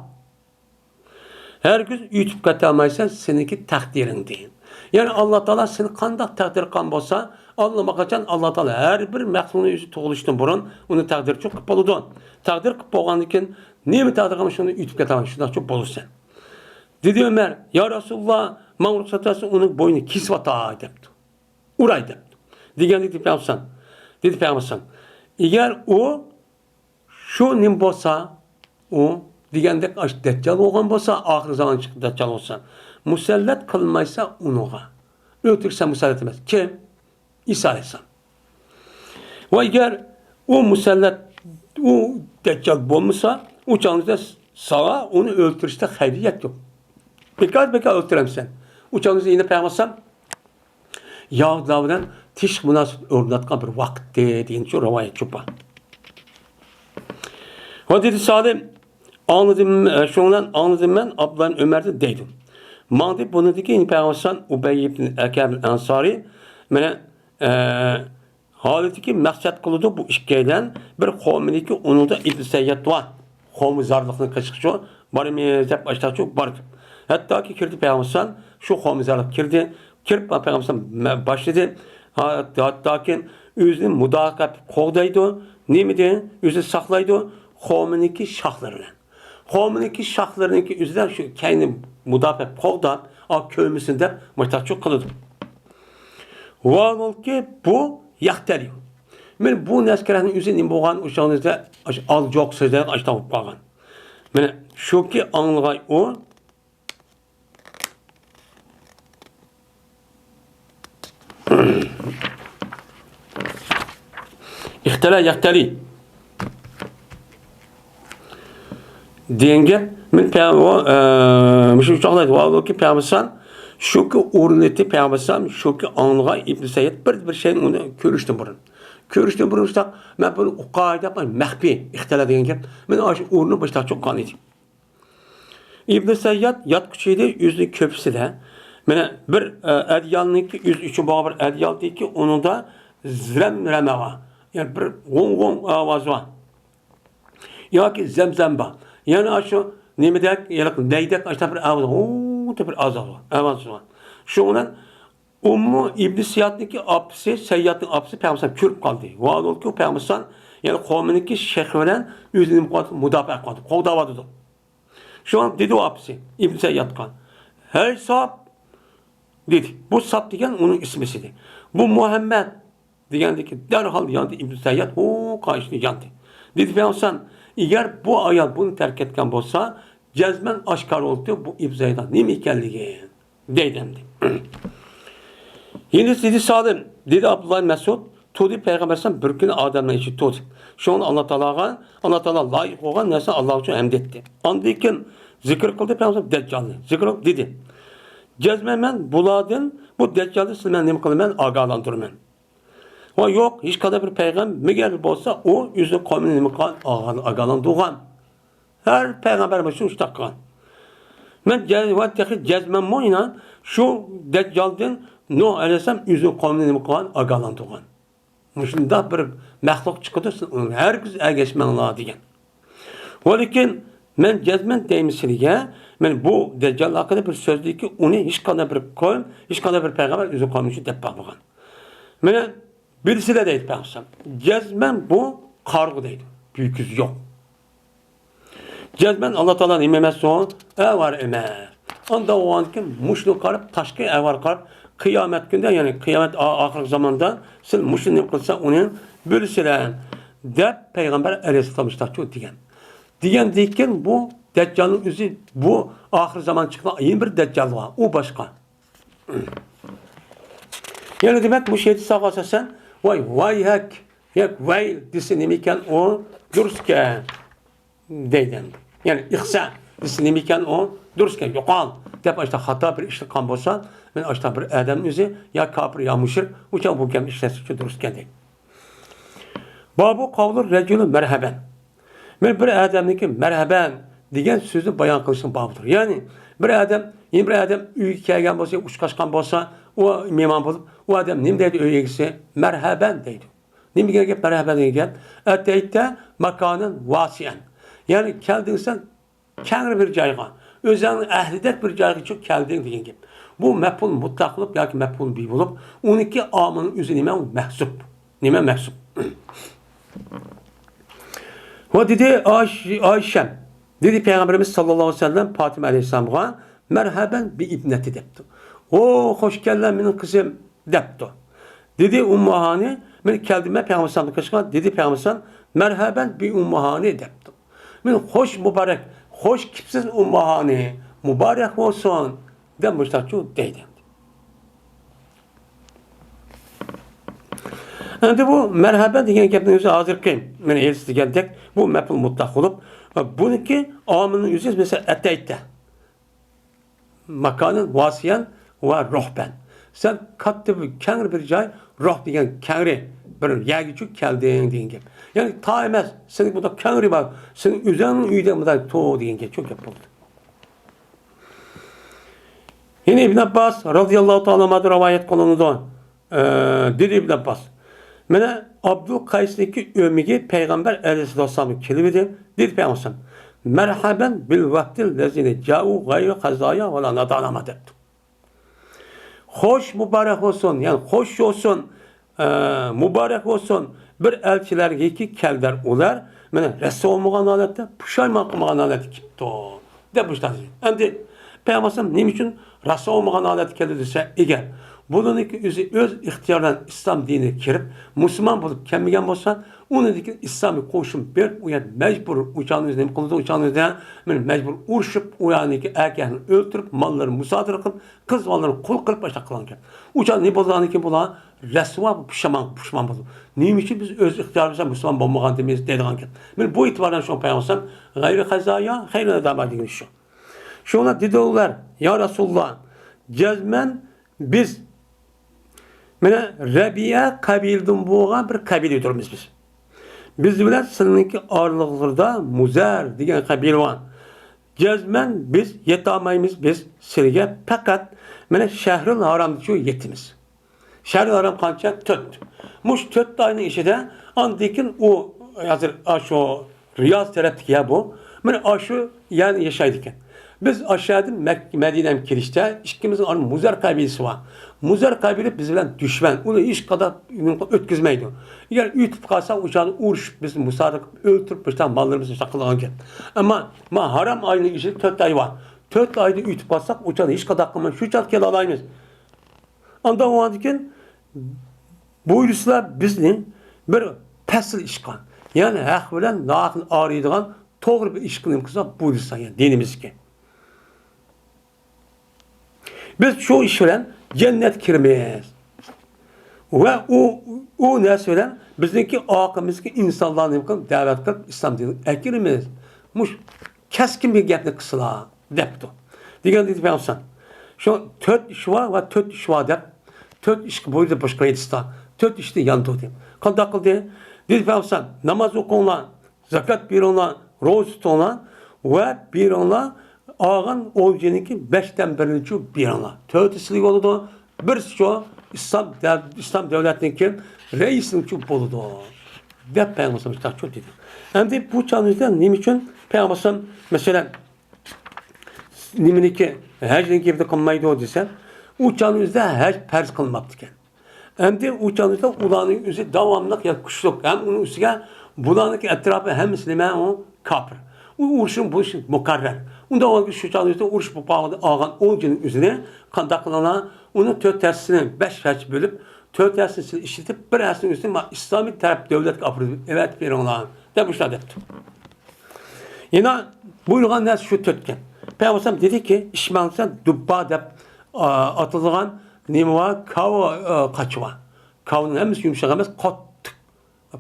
Her gün YouTube katılamaysan seninki takdirin deyin. Yani Allah Teala seni kandak takdir kan bolsa Allah bakacan Allah Teala her bir məxluğun yüzü toğuluştun burun onu takdir çok kıpalıdın. Takdir kıpalıdın nemi takdir kalmış onu YouTube katılamaysan şundan çok bolursan. Dedi Ömer ya Resulullah mamluk satarsa onun boynu kisvata depti. Uray depti. Digen dedi Peygamber eğer o şu nim bolsa o digende deccal olgan bolsa ahir zaman çıktı deccal olsa musallat kılmaysa onuğa ötürse musallat etmez. Kim? İsa Aleyhisselam. Ve eğer o musallat o deccal bulmuşsa o canlıda sağa onu öldürüşte hayriyet yok. Bekar öldürem sen. O canlıda yine Peygamber Yahudilerden tiş münasip örnetkan bir vakti deyin şu rivayet çupa. Hazreti Salim şundan anladım ben Abdullah Ömer'de deydim. Mağdib bunu dedi ki Peygamber Ubey ibn Ekab Ansari mene haleti ki maksat kılıdı bu işkeyden bir kavmini ki onu da İbn Seyyad var. Kavmi zarlıkını kaçıkçı bari mezhep başta çok var. Hatta ki kirdi Peygamber şu kavmi zarlık kirdi. Kirip Peygamber başladı. Hatta ki özünü mudakap kovdaydı. Ne miydi? Özünü saklaydı. Kavminiki şahlarına. Kavminiki şahlarınki üzerine şu kendi mudafaa kovda a köyümüzünde muhtaç kılıdı. Var ki bu yahteliyor. Men bu neskerenin üzerine boğan uşağınızda al çok sözler açtan bağlan. Men şu ki anlay o yahteli. denge men şu çağlaydı vallahi ki peygamber şu ki o'rnatib peygamber şu ki anlığa İbn Sayyid bir şeyni onu ko'rishdan burun işte men buni qoida maxfiy ixtila degan gap men o'sha o'rni boshqa cho'qqan edim. İbn Sayyid yatquchida yüzlü köpside mana bir adyalniki yüz üçün bağ bir adyaldiki onu da zremreme var. Yani bir gong avaz var. Ya ki zemzem var. Yani şu nemedek ya neydek işte bir avaz var. Bir avaz var. Şundan Ummu İbn Sayyid'niki apsi, Sayyid'in apsi Peygamber körüp kaldı. Vaadol ki Peygamber yani kavminiki şeyh bilen yüzünü mudafaa kaldı. Kovdavadı. Şu an dedi o apsi İbn Sayyid kan. Her sahab dedi. Bu sahab degen onun ismisidir. Bu Muhammed degendeki derhal yandı İbn Sayyid o karşını yandı. Dedi Peygamber eğer bu ayet bunu terk etken olsa cezmen aşkar oldu bu İbn Sayyid'dan ne mi ikenliği deydemdi. Yine dedi Salim, dedi Abdullah Mesud, tudi Peygamber'den bir gün adamla işi tudi. Şu an Allah Teala layık olan neyse Allah için emd etti. Andayken zikir kıldı Peygamber Deccal'ı. Zikir dedi. Cezmemen buladın, bu Deccal'ı silmen neyim kılın ben agalandırmen. O yok, hiç kadar bir peygamber mi gelip olsa o yüzü kavmini neyim kılın agalandırgan. Her peygamber başı uçtakkan. Ben cezmem moyna şu Deccal'ın Nuh Aleyhisselam yüzü kavmini neyim kılın agalandırgan. Şunda bir məxluq çıkıdı, herkes ergeçmen la degen. Lakin men cezmen deymisilige, men bu Deccal hakkında bir sözdü ki onu hiç kadar bir kavim, hiç kadar bir peygamber yüzü kavmin için dep bakmagan. Men birisi de deyip baksan, cezmen bu kargı deydi, büyük yüz yok. Cezmen Allah Teala'nın imemesi o, var emer. Onda o an ki muşlu karıp, taşkı var karıp, kıyamet günde yani kıyamet ahir zamanda siz muşlu kılsa onun bölüsülen de Peygamber Aleyhisselam çok diyen. Diyen deyken bu Deccal'ın yüzü bu ahir zaman çıkan yeni bir Deccal var. O başka. Yani demek bu şeydi sağlasa sen vay hak vay desin imiken o dururken deyden. Yani ihsa desin imiken o dururken yokal. Dep işte hata bir işte kan bolsa men işte bir adam yüzü ya kafir ya müşrik uça bu gem işte suçu dururken değil. Babu kavlu recülü merhaben. Men bir adamniki merhaben degan sözü bayan kılsın babudur. Yani bir adam uyga kelgan bolsa, uçkaşkan bolsa, o mehmon bolup, o adam nim deydi öygisi? Merhaben deydi. Nim degan merhaben degan? Atayta makanın vasiyan. Yani keldin sen kengri bir joyga, özüňiň ählidet bir joyga çok keldin degan gep. Bu mef'ul mutlaq bolup yoki mef'ul bi bolup, 12 amynyň özü nime mahsup. Nime mahsup? O dedi Ayşem. Dedi Peygamberimiz sallallahu aleyhi ve sellem Fatıma aleyhisselam'a merhaben bi ibneti depti. O hoş geldin benim kızım depti. Dedi Ummahani men keldime Peygamber sallallahu aleyhi ve sellem dedi Peygamber merhaben bi Ummahani depti. Men hoş mübarek, hoş kimsin Ummahani, mübarek olsun demişler şu deydi. Endi bu merhaben degan gapning o'zi hozirgi men elsizdek bu maf'ul mutlaq bo'lib, buniki omilning o'zi mesela atayta. Makanın vasiyan ve rohben. Sen katta bir kengri bir joy, roh degan kengri bir yagichuk kelding degan gap. Yani ta emas, sening burada kengri var, sening o'zingning uyda bunday to degan gap çok gap bo'ldi. Yine İbn Abbas radıyallahu ta'ala anhu rivayet kılındı. Dedi İbn Abbas. Mene Abdul Kays'daki ömigi Peygamber Aleyhisselam'ı kelibidi. Dedi Peygamber merhaben bil vaktil lezine ca'u gayri kazaya ve la nadalama dedi. Hoş mübarek olsun, yani hoş olsun, mübarek olsun bir elçilerge ki kelder ular. Mene ressa olmagan halette, puşayman kılmagan halette gipti o. Demişler. Endi Peygamber neyim için ressa olmagan halette keldi dese eğer bunun özü öz ihtiyardan İslam dinine kirip Müslüman bulup kelmegen bolsa Onundaki İslami koşum bir uyan mecbur uçağın üzerine kılıda uçağın üzerine mecbur urşup uyanıki erkeğini öldürüp malları musadır kılıp kız mallarını kul kılıp başta kılan ki. Uçağın ne bozağını ki bula resva pişman buldu. Neyim için biz öz ihtiyarımızda Müslüman bulmagan demeyiz dediğin ki. Ben bu itibardan şu peygamber gayri kazaya hayırlı da dediğin şu. Şuna dediler ya Resulullah cezmen biz mene Rabiya kabilden boğan bir kabile durumuz biz. Biz bilen seninki ağırlıklarda Muzer diyen kabile var. Cezmen biz yetamayız biz sirge fakat mene şehril haramda yetimiz. Şehril haram kança töt. Muş töt aynı işi de andikin o hazır aşo Riyaz taraftaki ya bu. Mene aşo yani yaşaydıkken. Biz aşağıda Medine'm kirişte işkimizin arı Muzer kabilesi var. Muzer kabile bizden düşman. Onu iş kadar ötküzmeydi. Yani ütüp kalsa uçağını uğraşıp biz musarlık öldürüp baştan mallarımızı sakılan ki. Ama haram aynı işi 4 ay var. 4 ayda ütüp kalsak uçağını iş kadar akılma şu çat kere alayımız. Anda o andiken buyuruslar bizden bir pesl işkan. Yani hak bilen nakın ağrıydıgan doğru bir iş kılım kısa buyursa yani dinimiz ki. Biz şu iş bilen cennet kirmeyiz. Ve o ne söylen? Bizdeki akımızdaki insanların imkan davet kılıp İslam dini ekirimiz. Muş keskin bir gepni kısıla deptu. Digen dedi ben sen. Şu 4 iş var ve 4 iş var dep. 4 iş boyunca başka yetişta. 4 işte yandı diyeyim. Kandak kıldı. Dedi ben sen namaz okunla, zakat bir ona, roz tutuna ve bir ona ağan olacağınki 5'ten birinci bir ona. 4 islik oldu. Bir şu İslam devletindeki reisin çok boludu. Ve Peygamberimiz çok dedi. Hem de bu çağımızda ne için Peygamberimiz mesela niminiki her şeyin gibi kılmaydı o dese o çağımızda her pers kılmaktı. Hem de o çağımızda ulanın üzeri devamlılık ya kuşluk. Hem onun üstüne bulanık etrafı hem Müslüman o kapır. O uğraşın bu iş mukarrer. Onda o şu çağımızda uğraş bu bağlı ağan 10 günün üzerine kandaklana onu 4 tersine 5 felç bölüp 4 tersini işletip bir tersinin üstüne İslami taraf devlet kapırdı. Evet bir olan. De bu işler yaptı. Yine buyurgan ders şu tötken. Peygamber dedi ki işmanlıktan dubba dep atılgan neymi kav kaçı var. Kavun hem yumuşak hem kot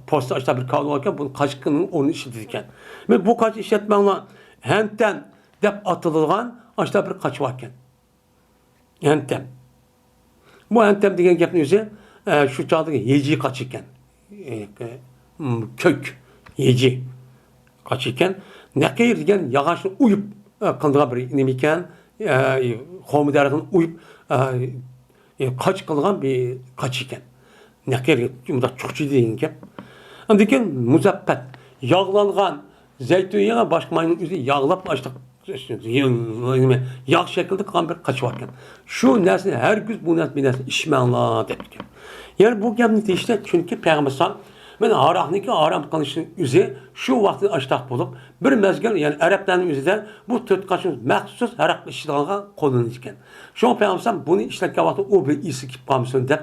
posta işte bir kavun varken bunun kaçkının onu işletirken. Ve bu kaç işletmenle henten dep atılgan işte bir kaç varken. Hentem. Bu hentem degen gapni o'zi şu çağdagi yeji kaçıkken kök yeji kaçıkken nakir degan yağaçni uyup qildigan bir nima ekan qo'mi daragini uyup kaç qilgan bir kaç ekan nakir bunda chuqchi degan gap lekin muzaffat yog'langan zaytun yağı boshqa mayning o'zi yog'lab açtık yağ şekilde kan bir kaç varken. Şu nesne her gün bu nesne bir nesne işmenla dedik. Yani bu gemini işte çünkü Peygamber ben arahniki aram kılışın üzeri şu vakti açtak bulup bir mezgil yani Arapların üzerinde bu tört kaçın mahsus harak işlerine kullanılırken. Şu an Peygamber bunu işlerken vakti o bir isi kip kalmışsın deyip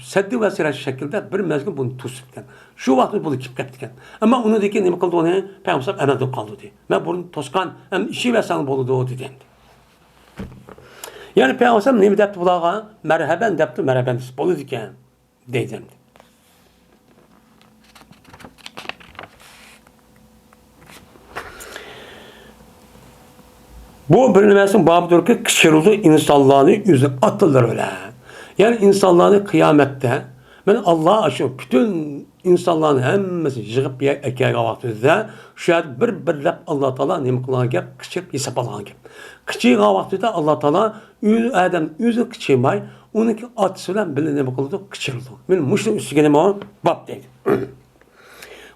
seddi vesile şekilde bir mezgil bunu tutsupken. Şu vakti bunu kip kaptıken. Ama onu deki ne kıldı onu Peygamber emredip kaldı diye. Ben bunu toskan hem işi versen bolu o dedi. Yani Peygamber ne deyip bulağa merhaben deyip merhaben bolu diken dedim. Bu bölünmesin babıdır ki kışırıldı insanlığını yüzü atılır öyle. Yani insanlığını kıyamette ben Allah'a aşık bütün insanların hemmesi yığıp bir ekeye vaktinde şayet bir Allah Teala ne kılan gap kışıp hesap alan gap. Kıçı vaktinde Allah Teala Adem yüzü kıçımay onunki atısıyla bilinme kıldı kışırıldı. Ben muşun üstüne o bab dedi.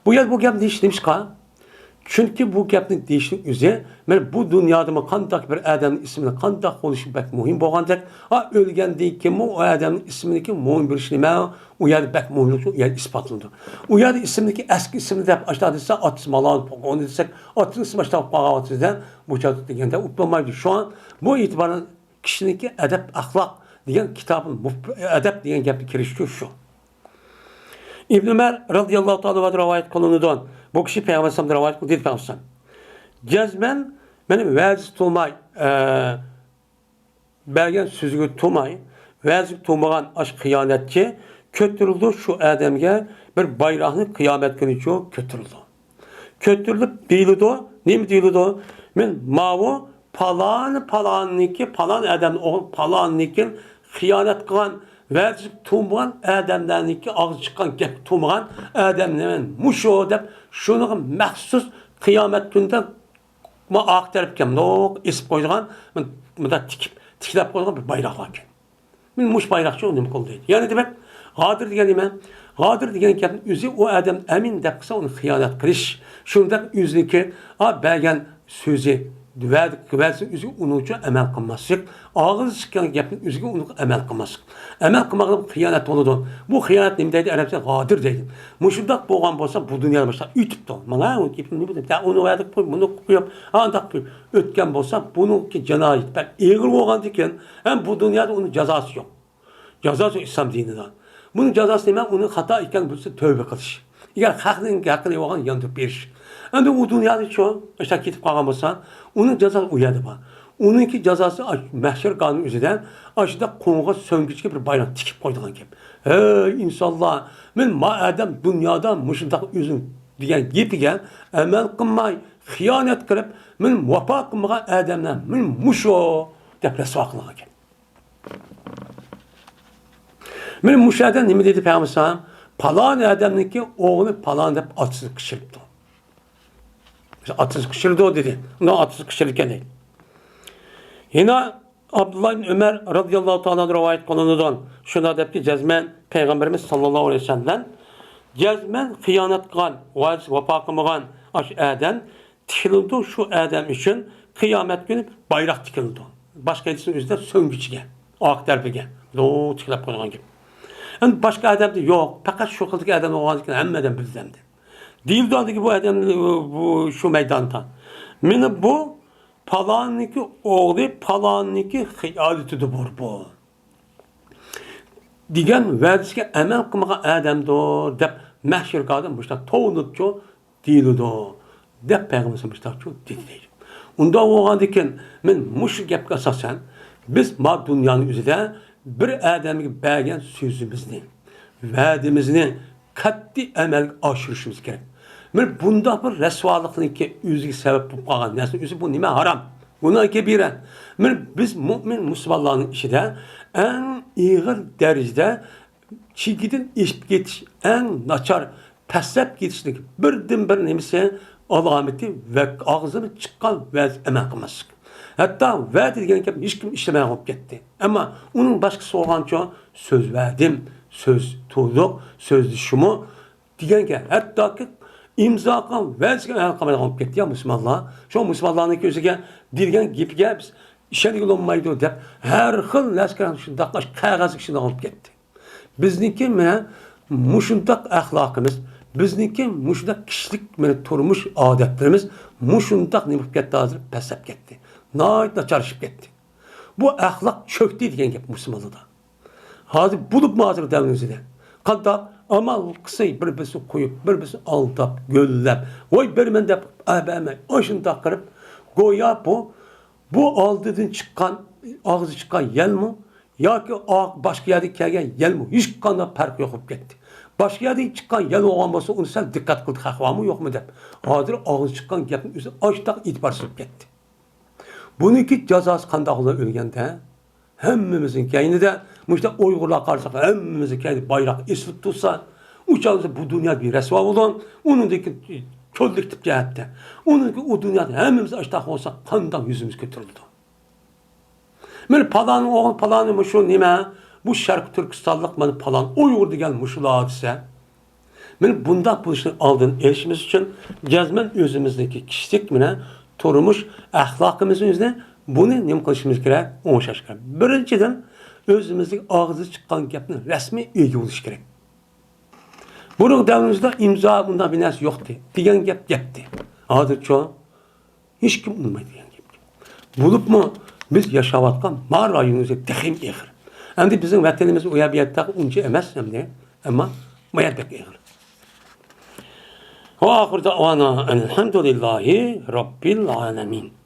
Bu yıl bu gap demiş ka. Çünkü bu gapni deyişin üzeri men bu dünyada kandak bir adamın ismini kandak oluşu bek muhim bolgandak ha ölgenden keyin o adamın ismini muhim bir işleme o yer bek muhim yer ispatlandı. O yer ismindeki eski ismini de aşağı dese atmalan onu desek atın ismi aşağı bağlatızdan bu çatı degende utlamaydı. Şu an bu itibarın kişininki edep ahlak diyen kitabın edep diyen gapni kirişiyor şu. İbn Ömer radıyallahu ta'ala rivayet kılınıdan bu kişi Peygamber'den rivayet kıldı dedi Peygamber. Cezmen benim vaziz tutmay bergen sözüge tutmay vaziz tutmagan aş kıyanetçi kötürüldü şu adamga bir bayrağını kıyamet günü çok kötürüldü. Kötürülüp deyildi. Nemi deyildi? Men mavu palan adam o palanniki xiyanat qilgan vazib tuğmagan adamlarniki ağzı çıkan gap tuğmagan adamlar muşo deb şunu maxsus kıyamet günde ma aq taraf kem no isip qo'ygan munda tiklab qo'ygan bir bayroq var. Men muş bayroqchi onu qo'llaydi. Yani demek G'adir degan nima? G'adir degan gapning o'zi u odam amin deb qilsa uni xiyonat qilish. Shunda o'ziniki bergan so'zi va'dasi o'zi uni uchun amal qilmaslik, og'iz chiqqan gapning o'ziga uni amal qilmaslik. Amal qilmagan xiyonat bo'ladi. Bu xiyonat nima deydi? Arabcha g'adir deydi. Mushundaq bo'lgan bo'lsa bu dunyoda boshqa uytibdi. Mana u gapni nima deydi? Uni va'da qo'yib, buni qo'yib, andaq qo'yib o'tgan bo'lsa, buniki jinoyat bak eg'ir bo'lgan ekan, ham bu dunyoda uni jazosi yo'q. Jazosi islom dinidan. Bunun cezası nima? Uni xato ekan bo'lsa tövbe qilish. Agar haqning haqini yo'g'on yondirib berish. Endi u dunyoda shu, o'sha ketib qolgan bo'lsa, uning jazosi u yerda bor. Uningki jazosi mahshar qonuni o'zidan ashida qo'ng'a so'ngichga bir bayroq tikib qo'ydigan gap. Ey insonlar, men ma adam dunyoda mushundaq o'zim degan gapiga amal qilmay, xiyonat qilib, men vafo qilmagan odamlar, men musho deb rasvo qilgan gap. Men muşadan nima dedi Peygamber sallam? Palan adamniki oğlu palan deb atsız kışırıptı. Atsız kışırdı o dedi. Ona atsız kışırırken değil. Yine Abdullah bin Ömer radıyallahu ta'ala rivayet kılınıdan şuna depti cezmen Peygamberimiz sallallahu aleyhi ve sellem cezmen hıyanet kılan, vafa kılmagan adam tikildi şu adam için kıyamet günü bayrak tikildi. Başka edilsin üzerinde söngüçüge, ak derpege. O tikilip koyduğun gibi. Yani başka adam da yok. Fakat şu kıldaki adam olmadıkken hemmeden bizdendi. Değildi adı ki bu adam bu şu meydanda. Mene bu palaniki oğlu palaniki hıyaletidir bu. Digen verdisi emel kılmağa adamdır dep mahşer kadın başta toğunutçu değildi dep peygamberimiz başta dedi. Onda olmadıkken men muş gap asasen biz ma dünyanın üzerinde bir adamı bergen sözümüzni, vaadimizni qat'iy amalga oshirishimiz kerak. Men bunda bir rasvolikniki o'ziga sabab bo'lib qolgan narsa o'zi bu nima harom? Buni kebira. Men biz mu'min musulmonlarning ichida eng ig'ir darajada chigidin eshib ketish, eng nachar pastlab ketishlik birdan bir nimasi alomati va og'zidan chiqqan va'z amal qilmaslik. Hatta vaat degan gap hech kim ishlamay qolib ketdi. Ammo uning boshqasi bo'lgancha so'z verdim, so'z to'liq, so'z shumu degan gap. Hattoki imzo qilgan va'zga amal qilmay qolib ketdi ya musulmonlar. Shu musulmonlarning ko'ziga degan gapiga biz ishonib olmaydi deb har xil laskar shundaqlash qog'ozga shunday olib ketdi. Bizniki mana mushundaq axloqimiz, bizniki mushundaq kishilik mana turmush odatlarimiz mushundaq nima bo'lib ketdi hozir pasab ketdi. Nayt açarışıp gitti. Bu ahlak çöktü diyen gap Müslümanlıda. Hazır bulup mu hazır devrinizde? Kanta amal kısayı birbirisi koyup, birbirisi aldap, göllep, oy bermen de abime, oşun takırıp, goya bu aldığın çıkan, ağzı çıkan yel mi? Ya ki başka yerde kelgen yel mi? Hiç kanda fark yok gitti. Başka yerde çıkan yel olan olsa onu sen dikkat kıldık, hava mı yok mu dep. Hazır ağzı çıkan gapın üzerine açtak itibarsız gitti. Buniki cezası qandaq olar ölgəndə hemmimizin keynide müşte Uygurlar qarşısında hemmimizin kendi bayrak esib tutsa uçağımızda bu dünya bir resva olan onundaki köllük tip cəhətdə onundaki o dünyada hemmimiz açtaq olsa qandaq yüzümüz götürüldü. Mən palanın oğul palanı mı şu nime bu Şərq Türkistanlıq mən palan Uygur degan muşula hadisə mən bundan bu işin aldığın erişimiz için cəzmən özümüzdeki kişilik mine turmuş ahlakımızın üzerine bunu nima qilishimiz kerak? O'xshash kerak. Birinchidan o'zimizning og'zi chiqqan gapni rasmiy ega bo'lish kerak. Buning davrimizda imzo bundan bir narsa yo'qdi. Degan gap gapdi. Hozircha hech kim unmaydi degan gap. Bo'libmi biz yashayotgan mar rayonimizda texim ig'ir. Endi bizning vatanimiz u yerda uncha emas hamda, ammo Bu yer pek eğil. Ve ahir davana elhamdülillahi rabbil alemin.